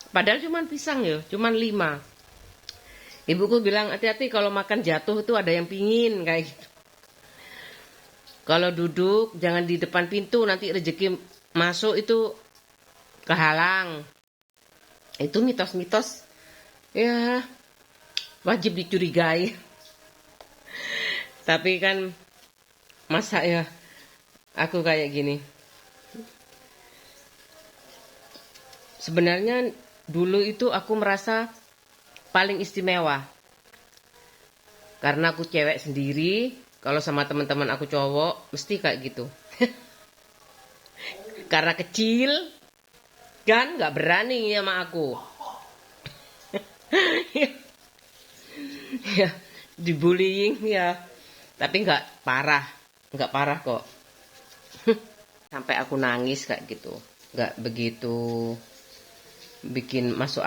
A: Padahal cuman pisang ya, cuman 5. Ibuku bilang hati-hati kalau makan jatuh itu ada yang pingin kayak gitu. Kalau duduk jangan di depan pintu, nanti rezeki masuk itu kehalang. Itu mitos-mitos ya, wajib dicurigai. Tapi kan masa ya aku kayak gini. Sebenarnya dulu itu aku merasa paling istimewa. Karena aku cewek sendiri, kalau sama teman-teman aku cowok mesti kayak gitu. Karena kecil kan nggak berani sama aku. Ya, dibullying ya. Tapi nggak parah kok. Sampai aku nangis kayak gitu. Nggak begitu bikin masuk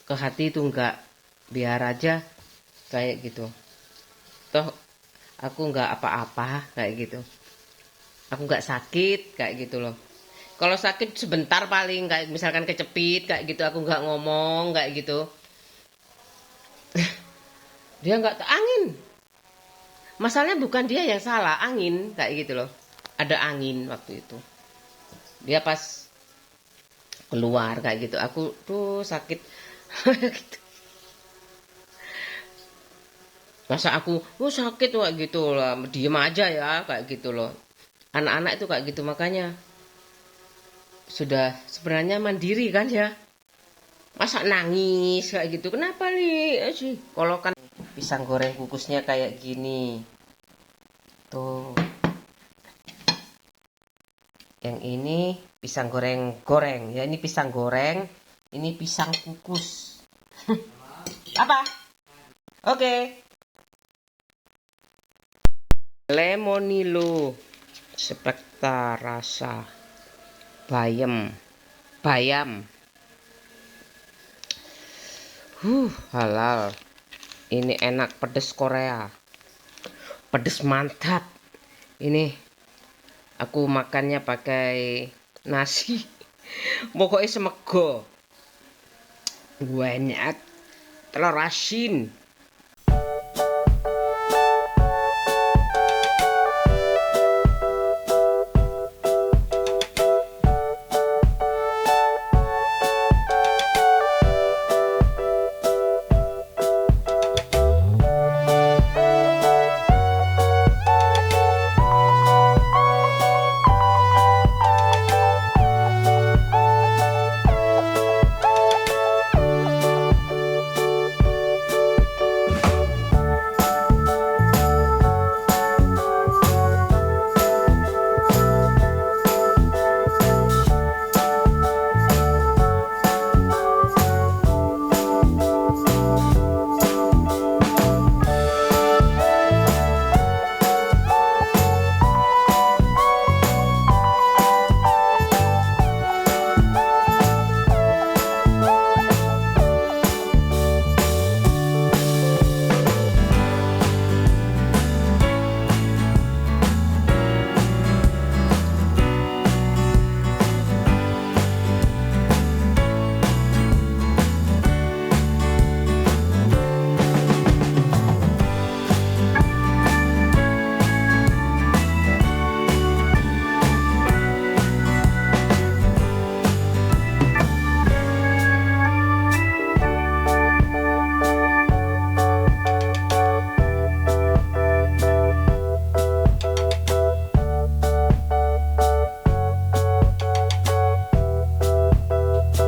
A: ke hati itu, nggak, biar aja kayak gitu. Toh aku nggak apa-apa kayak gitu. Aku nggak sakit kayak gitu loh. Kalau sakit sebentar paling, kayak misalkan kecepit kayak gitu, aku nggak ngomong kayak gitu. Dia nggak angin. Masalahnya bukan dia yang salah, angin kayak gitu loh. Ada angin waktu itu. Dia pas keluar kayak gitu, aku tuh sakit. Gitu. Masa aku sakit kayak gitu lah, diem aja ya kayak gitu loh. Anak-anak itu kayak gitu, makanya sudah sebenarnya mandiri kan ya. Masa nangis kayak gitu, kenapa nih sih? Kalau kan pisang goreng kukusnya kayak gini tuh, yang ini pisang goreng ya, ini pisang goreng, ini pisang kukus. Apa? Oke. Lemonilo spekta rasa bayam. Halal. Ini enak, pedes Korea. Pedes mantap. Ini aku makannya pakai nasi. Pokoknya semego. Banyak telur asin.